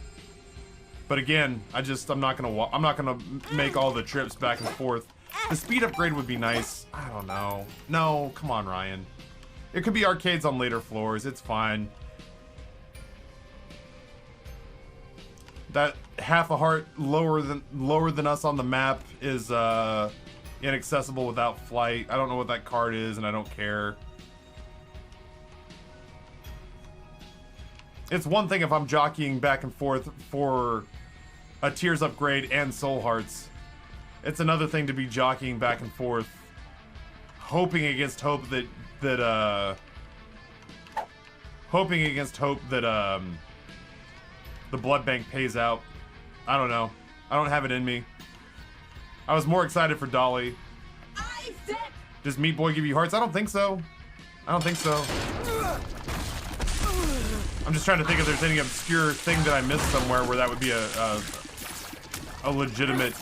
But again, I'm not gonna make all the trips back and forth. The speed upgrade would be nice. I don't know. No, come on, Ryan. It could be arcades on later floors. It's fine. That half a heart lower than us on the map is inaccessible without flight. I don't know what that card is, and I don't care. It's one thing if I'm jockeying back and forth for a Tears upgrade and Soul Hearts. It's another thing to be jockeying back and forth, hoping against hope that the blood bank pays out. I don't know. I don't have it in me. I was more excited for Dolly. Does Meat Boy give you hearts? I don't think so. I don't think so. I'm just trying to think if there's any obscure thing that I missed somewhere where that would be a legitimate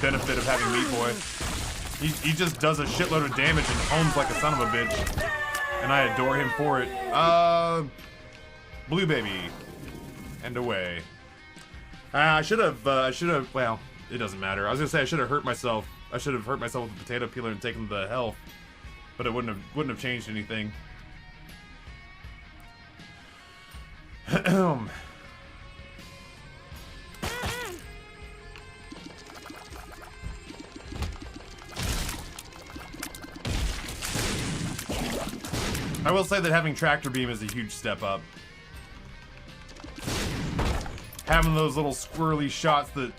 benefit of having Meat Boy. He just does a shitload of damage and homes like a son of a bitch, and I adore him for it. Blue Baby, and away. I should have. Well, it doesn't matter. I was gonna say I should have hurt myself. I should have hurt myself with the potato peeler and taken the health, but it wouldn't have changed anything. I will say that having Tractor Beam is a huge step up. Having those little squirrely shots that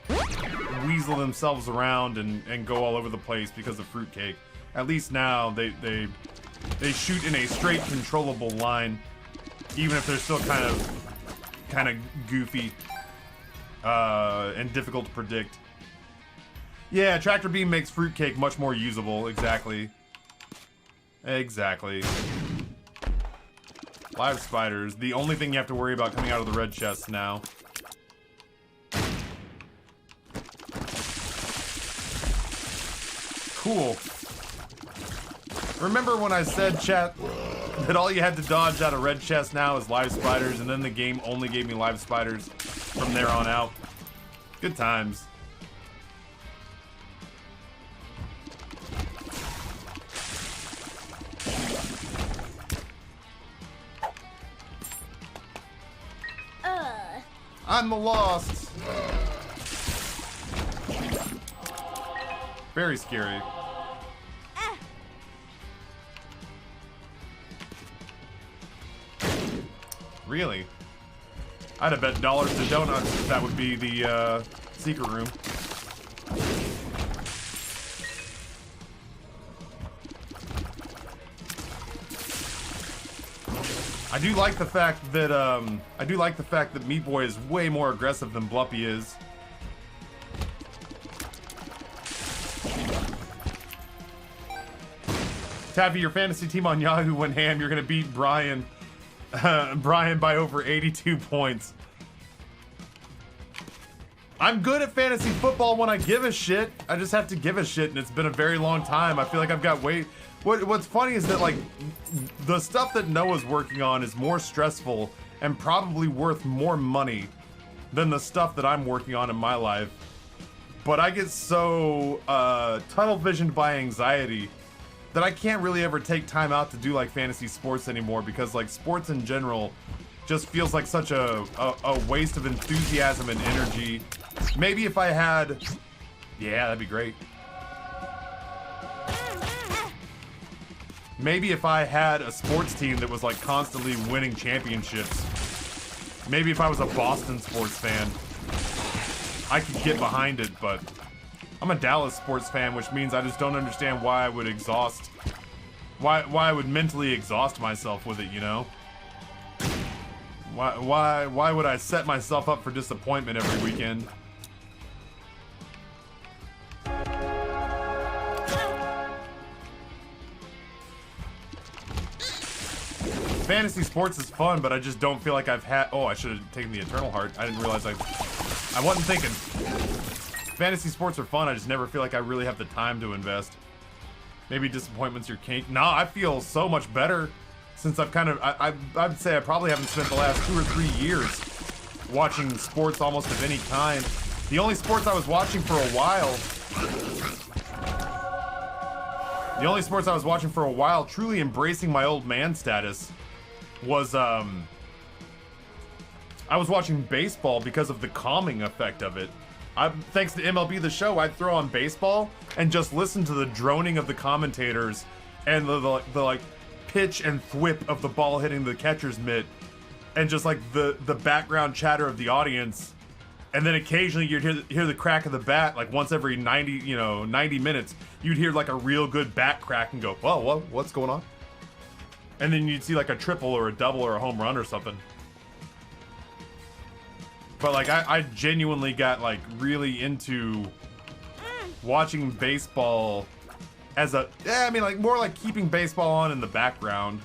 weasel themselves around and go all over the place because of Fruitcake. At least now they shoot in a straight, controllable line, even if they're still kind of goofy and difficult to predict. Yeah, Tractor Beam makes Fruitcake much more usable. Exactly. Exactly. Live spiders. The only thing you have to worry about coming out of the red chest now. Cool. Remember when I said, chat, that all you had to dodge out of red chest now is live spiders, and then the game only gave me live spiders from there on out? Good times. I'm the Lost. Very scary. Really? I'd have bet dollars to donuts if that would be the secret room. I do like the fact that Meat Boy is way more aggressive than Bluppy is. Taffy, your fantasy team on Yahoo went ham. You're gonna beat Brian by over 82 points. I'm good at fantasy football when I give a shit. I just have to give a shit, and it's been a very long time. I feel like I've got What's funny is that, like, the stuff that Noah's working on is more stressful and probably worth more money than the stuff that I'm working on in my life. But I get so tunnel visioned by anxiety that I can't really ever take time out to do, like, fantasy sports anymore, because, like, sports in general just feels like such a waste of enthusiasm and energy. Maybe if I had... Yeah, that'd be great. Maybe if I had a sports team that was, like, constantly winning championships. Maybe if I was a Boston sports fan, I could get behind it, but I'm a Dallas sports fan, which means I just don't understand why I would why I would mentally exhaust myself with it, you know? Why would I set myself up for disappointment every weekend? Fantasy sports is fun, but I just don't feel like I've had... Oh, I should have taken the Eternal Heart. I didn't realize I wasn't thinking. Fantasy sports are fun, I just never feel like I really have the time to invest. Maybe disappointment's your kink. No, I feel so much better since I've kind of... I'd say I probably haven't spent the last 2 or 3 years watching sports almost of any kind. The only sports I was watching for a while... truly embracing my old man status, was, I was watching baseball because of the calming effect of it. Thanks to MLB The Show, I'd throw on baseball and just listen to the droning of the commentators and the like, pitch and thwip of the ball hitting the catcher's mitt, and just, like, the background chatter of the audience. And then occasionally you'd hear the crack of the bat, like, once every 90 minutes, you'd hear, like, a real good bat crack and go, whoa, what's going on? And then you'd see, like, a triple or a double or a home run or something. But, like, I genuinely got, like, really into watching baseball as more like keeping baseball on in the background.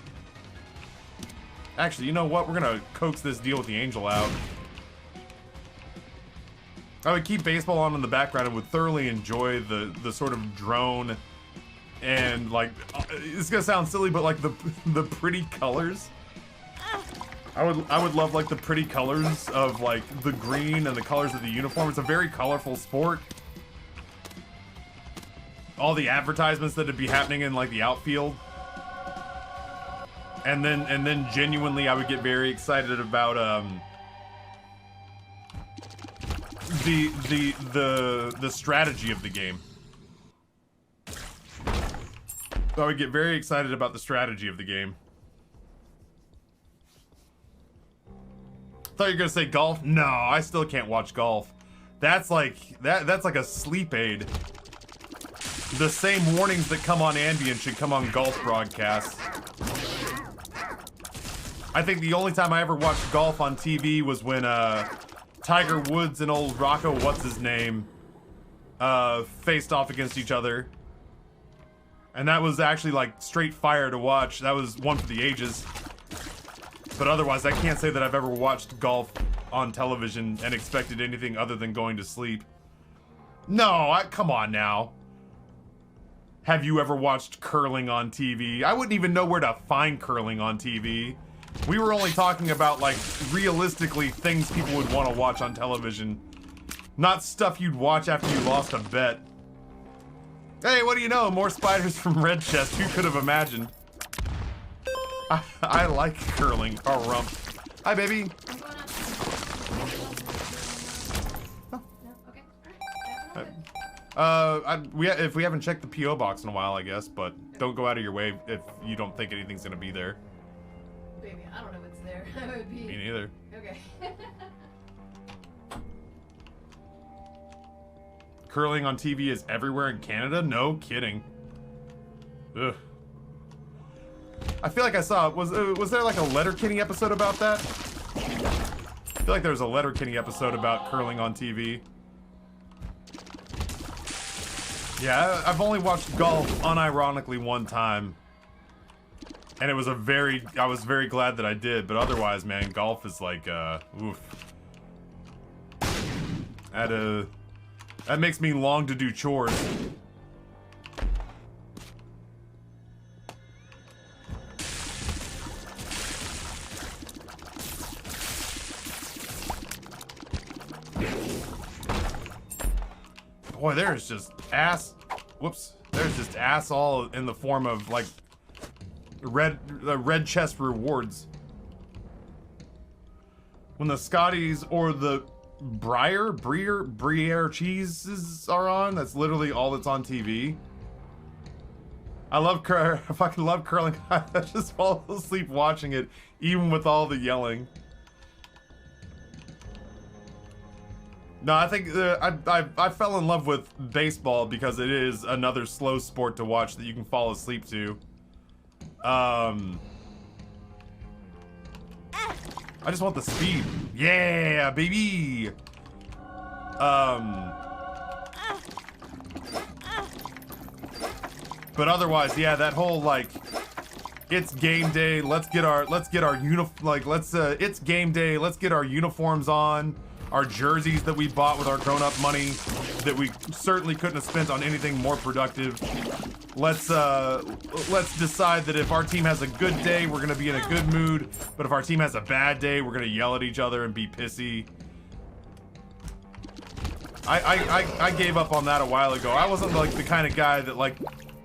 Actually, you know what? We're gonna coax this deal with the angel out. I would keep baseball on in the background and would thoroughly enjoy the sort of drone and, like, it's gonna sound silly, but, like, the pretty colors. I would love, like, the pretty colors of, like, the green and the colors of the uniform. It's a very colorful sport, all the advertisements that'd be happening in like the outfield. And then genuinely I would get very excited about the strategy of the game. I would get very excited about the strategy of the game. Thought you were gonna say golf. No, I still can't watch golf. That's like that's like a sleep aid. The same warnings that come on Ambien should come on golf broadcasts. I think the only time I ever watched golf on TV was when Tiger Woods and old Rocco what's-his-name faced off against each other. And that was actually like straight fire to watch. That was one for the ages. But otherwise, I can't say that I've ever watched golf on television and expected anything other than going to sleep. No, come on now. Have you ever watched curling on TV? I wouldn't even know where to find curling on TV. We were only talking about, like, realistically things people would want to watch on television. Not stuff you'd watch after you lost a bet. Hey, what do you know? More spiders from Red Chest. Who could have imagined? I like curling. Oh, rump. Hi, baby. If we haven't checked the P.O. box in a while, I guess, but don't go out of your way if you don't think anything's gonna be there. Baby, I don't know what's there. That would be... Me neither. Okay. Curling on TV is everywhere in Canada? No kidding. Ugh. I feel like I saw, was there like a Letterkenny episode about that? I feel like there was a Letterkenny episode about curling on TV. Yeah, I've only watched golf unironically one time. And it was I was very glad that I did, but otherwise, man, golf is like, oof. That makes me long to do chores. Boy, there's just ass. Whoops. There's just ass all in the form of like red chest rewards. When the Scotties or the Briere cheeses are on, that's literally all that's on TV. I fucking love curling. I just fall asleep watching it, even with all the yelling. No, I think I fell in love with baseball because it is another slow sport to watch that you can fall asleep to. I just want the speed. Yeah, baby. But otherwise, yeah, that whole like, it's game day. Let's get our it's game day. Let's get our uniforms on. Our jerseys that we bought with our grown-up money that we certainly couldn't have spent on anything more productive. Let's decide that if our team has a good day, we're gonna be in a good mood. But if our team has a bad day, we're gonna yell at each other and be pissy. I gave up on that a while ago. I wasn't like the kind of guy that, like,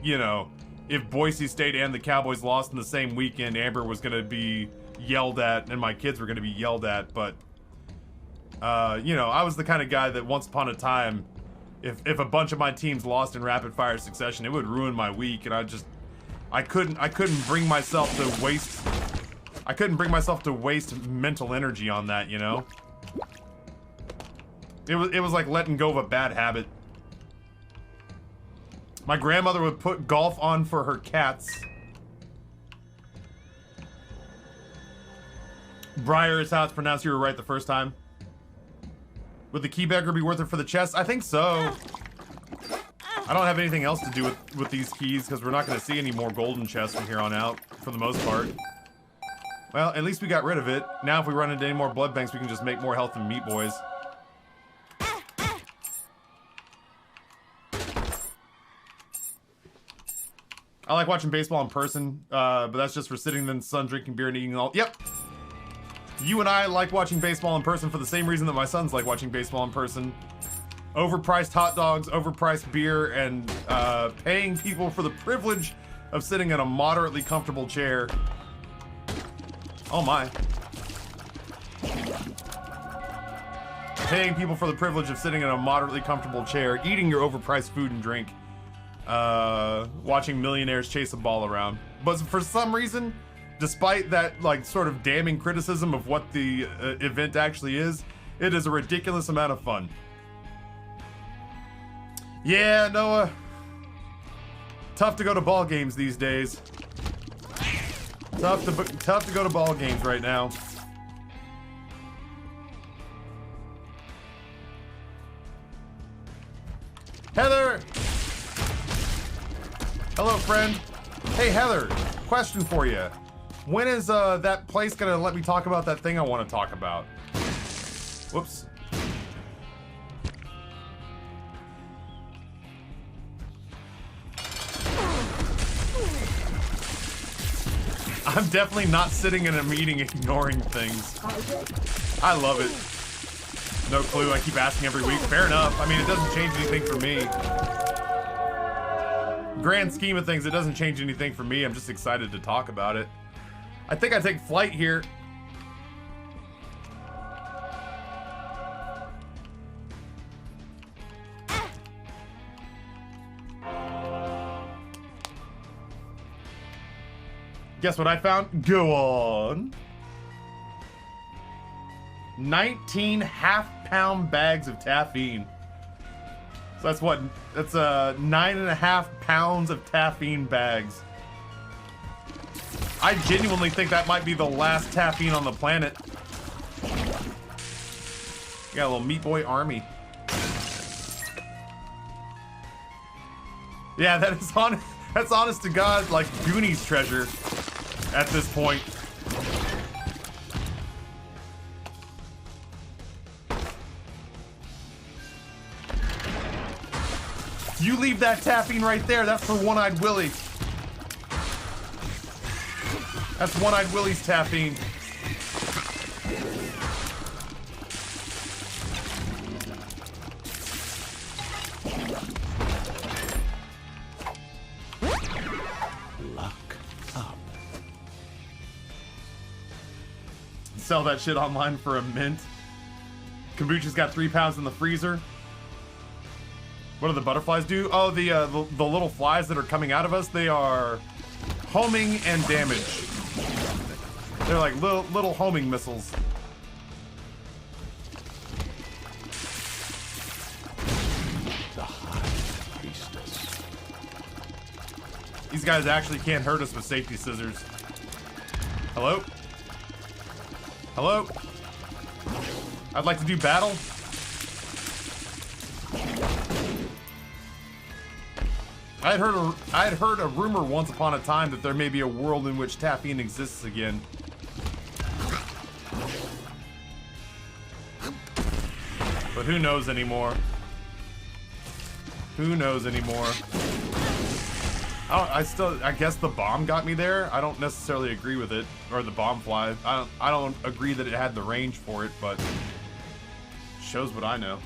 you know, if Boise State and the Cowboys lost in the same weekend, Amber was gonna be yelled at and my kids were gonna be yelled at, but you know, I was the kind of guy that once upon a time, if a bunch of my teams lost in rapid fire succession, it would ruin my week, and I couldn't bring myself to waste mental energy on that, you know? It was like letting go of a bad habit. My grandmother would put golf on for her cats. Briar is how it's pronounced. You were right the first time. Would the keybagger be worth it for the chest? I think so. I don't have anything else to do with these keys because we're not going to see any more golden chests from here on out, for the most part. Well, at least we got rid of it. Now if we run into any more blood banks, we can just make more health and meat boys. I like watching baseball in person, but that's just for sitting in the sun, drinking beer, and eating all. Yep. You and I like watching baseball in person for the same reason that my sons like watching baseball in person. overpriced hot dogs, overpriced beer, and paying people for the privilege of sitting in a moderately comfortable chair. Oh my. Paying people for the privilege of sitting in a moderately comfortable chair, eating your overpriced food and drink, watching millionaires chase a ball around. But for some reason, despite that like sort of damning criticism of what the event actually is, it is a ridiculous amount of fun. Yeah, Noah. Tough to go to ball games these days. Tough to go to ball games right now. Heather! Hello, friend. Hey, Heather, question for you. When is that place gonna let me talk about that thing I want to talk about? Whoops. I'm definitely not sitting in a meeting ignoring things. I love it. No clue, I keep asking every week. Fair enough. I mean, it doesn't change anything for me. Grand scheme of things, it doesn't change anything for me. I'm just excited to talk about it. I think I take flight here. Guess what I found? Go on. 19 half-pound bags of taffine. So that's what? That's 9.5 pounds of taffine bags. I genuinely think that might be the last taffine on the planet. Got a little Meat Boy army. Yeah, that is that's honest to God, like Goonies treasure at this point. You leave that taffine right there. That's for One-Eyed Willie. That's One-Eyed Willie's taffine. Luck up. Sell that shit online for a mint. Kombucha's got 3 pounds in the freezer. What do the butterflies do? Oh, the little flies that are coming out of us, they are homing and damage. They're like little homing missiles. The High Priestess. These guys actually can't hurt us with safety scissors. Hello? Hello? I'd like to do battle. I had heard a rumor once upon a time that there may be a world in which taffine exists again. But who knows anymore? Who knows anymore? I guess the bomb got me there. I don't necessarily agree with it, or the bomb fly. I don't agree that it had the range for it, but shows what I know.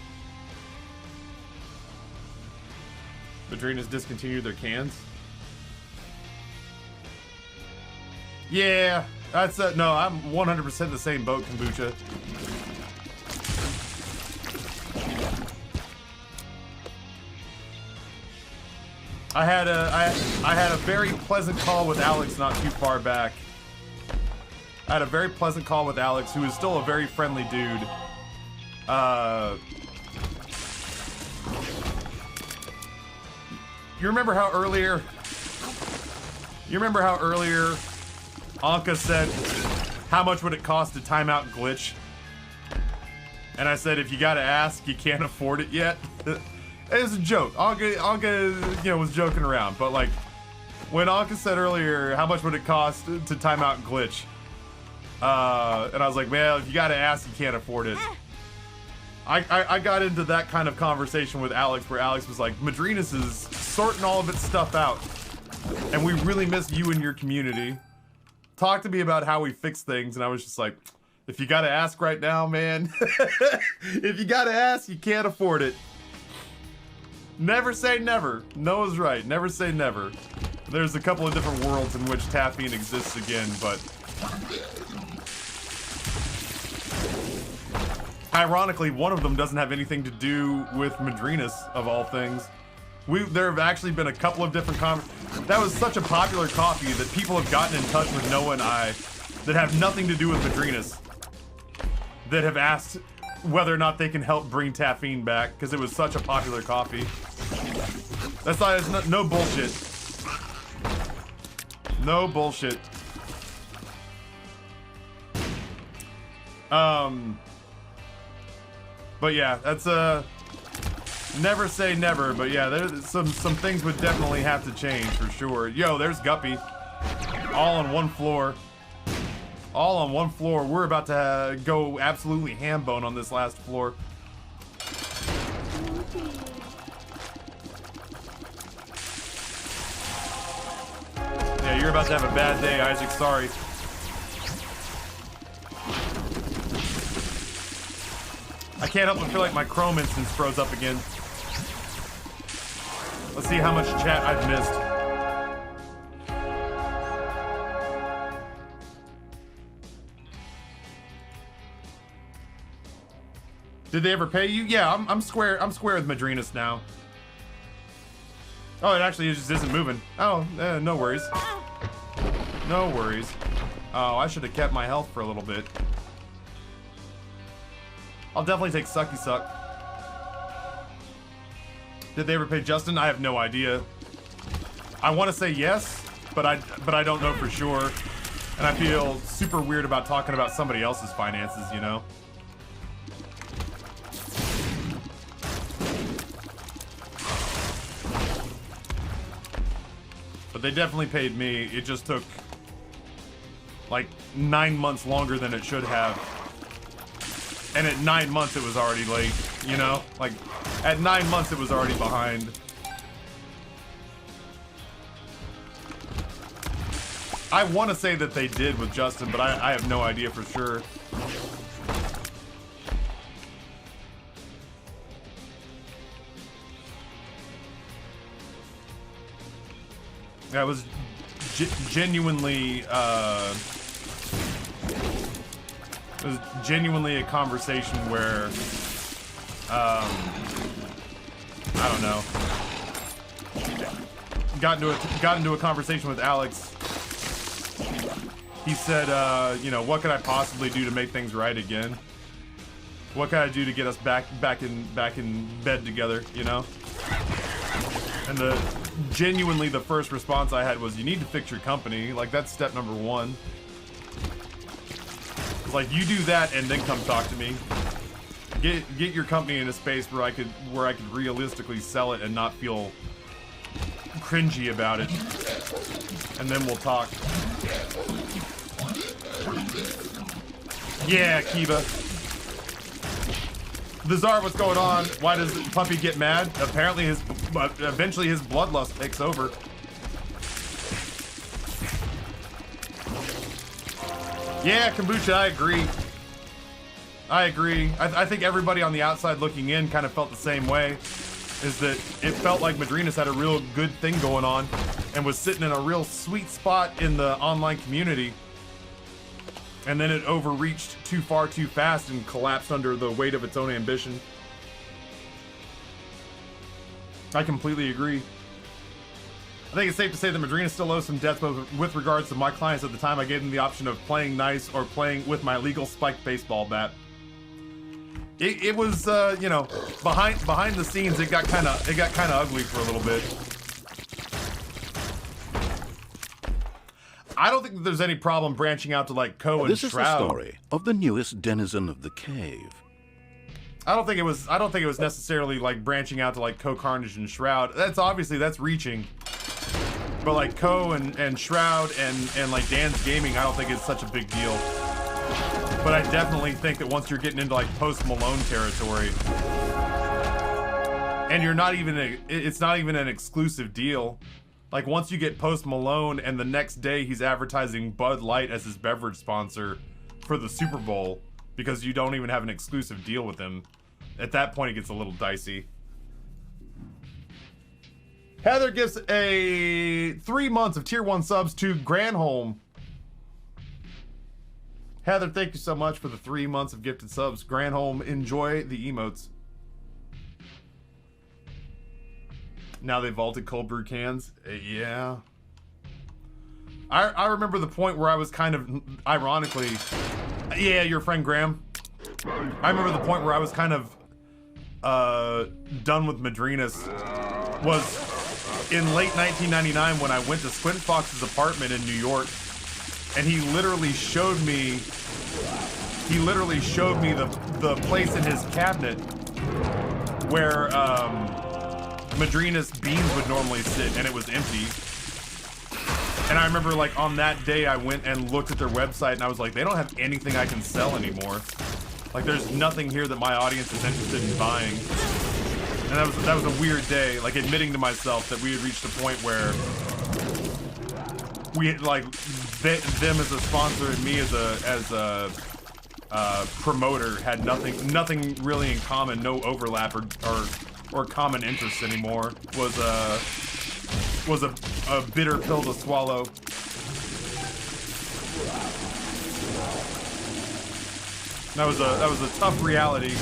Madrina's discontinued their cans. Yeah, that's no, I'm 100% the same boat, Kombucha. I had a very pleasant call with Alex not too far back. I had a very pleasant call with Alex, who is still a very friendly dude. You remember how earlier Anka said, how much would it cost to time out Glitch? And I said, if you gotta ask, you can't afford it yet. It was a joke. Anka, you know, was joking around. But like, when Anka said earlier, how much would it cost to time out Glitch? And I was like, well, if you gotta ask, you can't afford it. I got into that kind of conversation with Alex, where Alex was like, Madrinas is sorting all of its stuff out, and we really miss you and your community. Talk to me about how we fix things, and I was just like, if you gotta ask right now, man, if you gotta ask, you can't afford it. Never say never. Noah's right. Never say never. There's a couple of different worlds in which Taffine exists again, but ironically, one of them doesn't have anything to do with Madrinas, of all things. There have actually been a couple of different that was such a popular coffee that people have gotten in touch with Noah and I that have nothing to do with Madrinas, that have asked whether or not they can help bring Taffine back because it was such a popular coffee. That's not, it's no bullshit. No bullshit. But yeah, that's never say never, but yeah, there's some things would definitely have to change for sure. Yo, there's Guppy. All on one floor. All on one floor. We're about to go absolutely ham bone on this last floor. Yeah, you're about to have a bad day, Isaac. Sorry. I can't help but feel like my Chrome instance froze up again. Let's see how much chat I've missed. Did they ever pay you? Yeah, I'm square with Madrinas now. Oh, it actually just isn't moving. Oh, no worries. No worries. Oh, I should have kept my health for a little bit. I'll definitely take Sucky Suck. Did they ever pay Justin? I have no idea. I want to say yes, but I don't know for sure. And I feel super weird about talking about somebody else's finances, you know? But they definitely paid me. It just took like 9 months longer than it should have. And at 9 months it was already late, you know? Like, at 9 months it was already behind. I want to say that they did with Justin, but I have no idea for sure. That was genuinely, it was genuinely a conversation where, I don't know, got into a conversation with Alex. He said, you know, what could I possibly do to make things right again? What can I do to get us back in bed together, you know? And genuinely the first response I had was, you need to fix your company. Like, that's step number one. It's like, you do that and then come talk to me. Get your company in a space where I could realistically sell it and not feel cringy about it. And then we'll talk. Yeah, Kiba. Bizarre, what's going on? Why does Puppy get mad? Apparently eventually his bloodlust takes over. Yeah, Kombucha, I agree. I think everybody on the outside looking in kind of felt the same way. Is that it felt like Madrinas had a real good thing going on and was sitting in a real sweet spot in the online community. And then it overreached too far too fast and collapsed under the weight of its own ambition. I completely agree. I think it's safe to say that Madrina still owes some debts with regards to my clients at the time I gave them the option of playing nice or playing with my legal spiked baseball bat. It was, you know, behind the scenes, it got kind of ugly for a little bit. I don't think that there's any problem branching out to like Co and This is Shroud. the story of the newest denizen of the cave. I don't think it was necessarily like branching out to like Co, Carnage, and Shroud. That's reaching. But like Co and Shroud and like Dan's Gaming, I don't think it's such a big deal. But I definitely think that once you're getting into like Post Malone territory, and it's not even an exclusive deal. Like, once you get Post Malone and the next day he's advertising Bud Light as his beverage sponsor for the Super Bowl because you don't even have an exclusive deal with him, at that point it gets a little dicey. Heather gives a 3 months of tier 1 subs to Granholm. Heather, thank you so much for the 3 months of gifted subs. Granholm, enjoy the emotes. Now they vaulted cold brew cans. Yeah. I remember the point where I was kind of, ironically, yeah, your friend Graham. I remember the point where I was kind of done with Madrinas was in late 1999 when I went to Squint Fox's apartment in New York, and he literally showed me the place in his cabinet where Madrina's beans would normally sit, and it was empty. And I remember, like, on that day I went and looked at their website and I was like, they don't have anything I can sell anymore. Like, there's nothing here that my audience is interested in buying. And that was a weird day, like, admitting to myself that we had reached a point where we had, like, them as a sponsor and me as a promoter had nothing really in common, no overlap or common interests anymore. Was a bitter pill to swallow. That was a tough reality.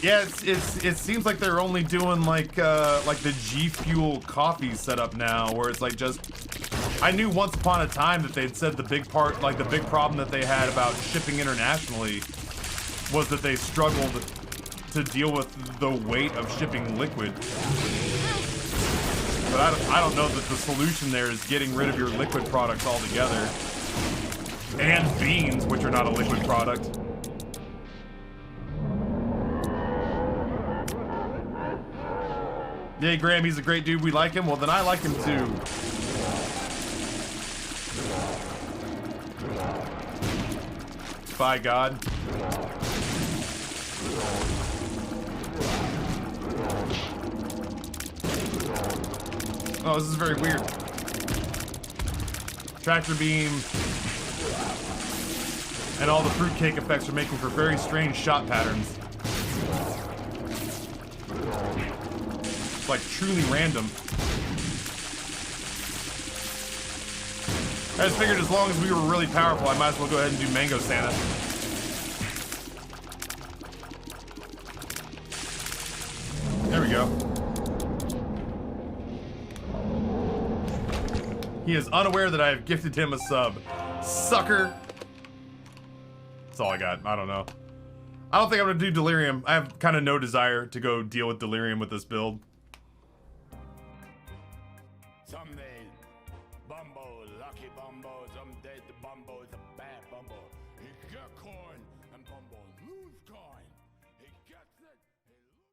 Yeah, it seems like they're only doing like the G Fuel coffee setup now, where it's like just. I knew once upon a time that they'd said the big problem that they had about shipping internationally was that they struggled to deal with the weight of shipping liquid. But I don't know that the solution there is getting rid of your liquid products altogether. And beans, which are not a liquid product. Yay, Graham, he's a great dude. We like him. Well, then I like him too. By God. Oh, this is very weird. Tractor beam and all the fruitcake effects are making for very strange shot patterns. It's like truly random. I just figured as long as we were really powerful, I might as well go ahead and do Mango Santa. There we go. He is unaware that I have gifted him a sub. Sucker! That's all I got. I don't know. I don't think I'm gonna do Delirium. I have kind of no desire to go deal with Delirium with this build. Someday, Bumbo, lucky Bumbo, someday the Bumbo is a bad Bumbo. He got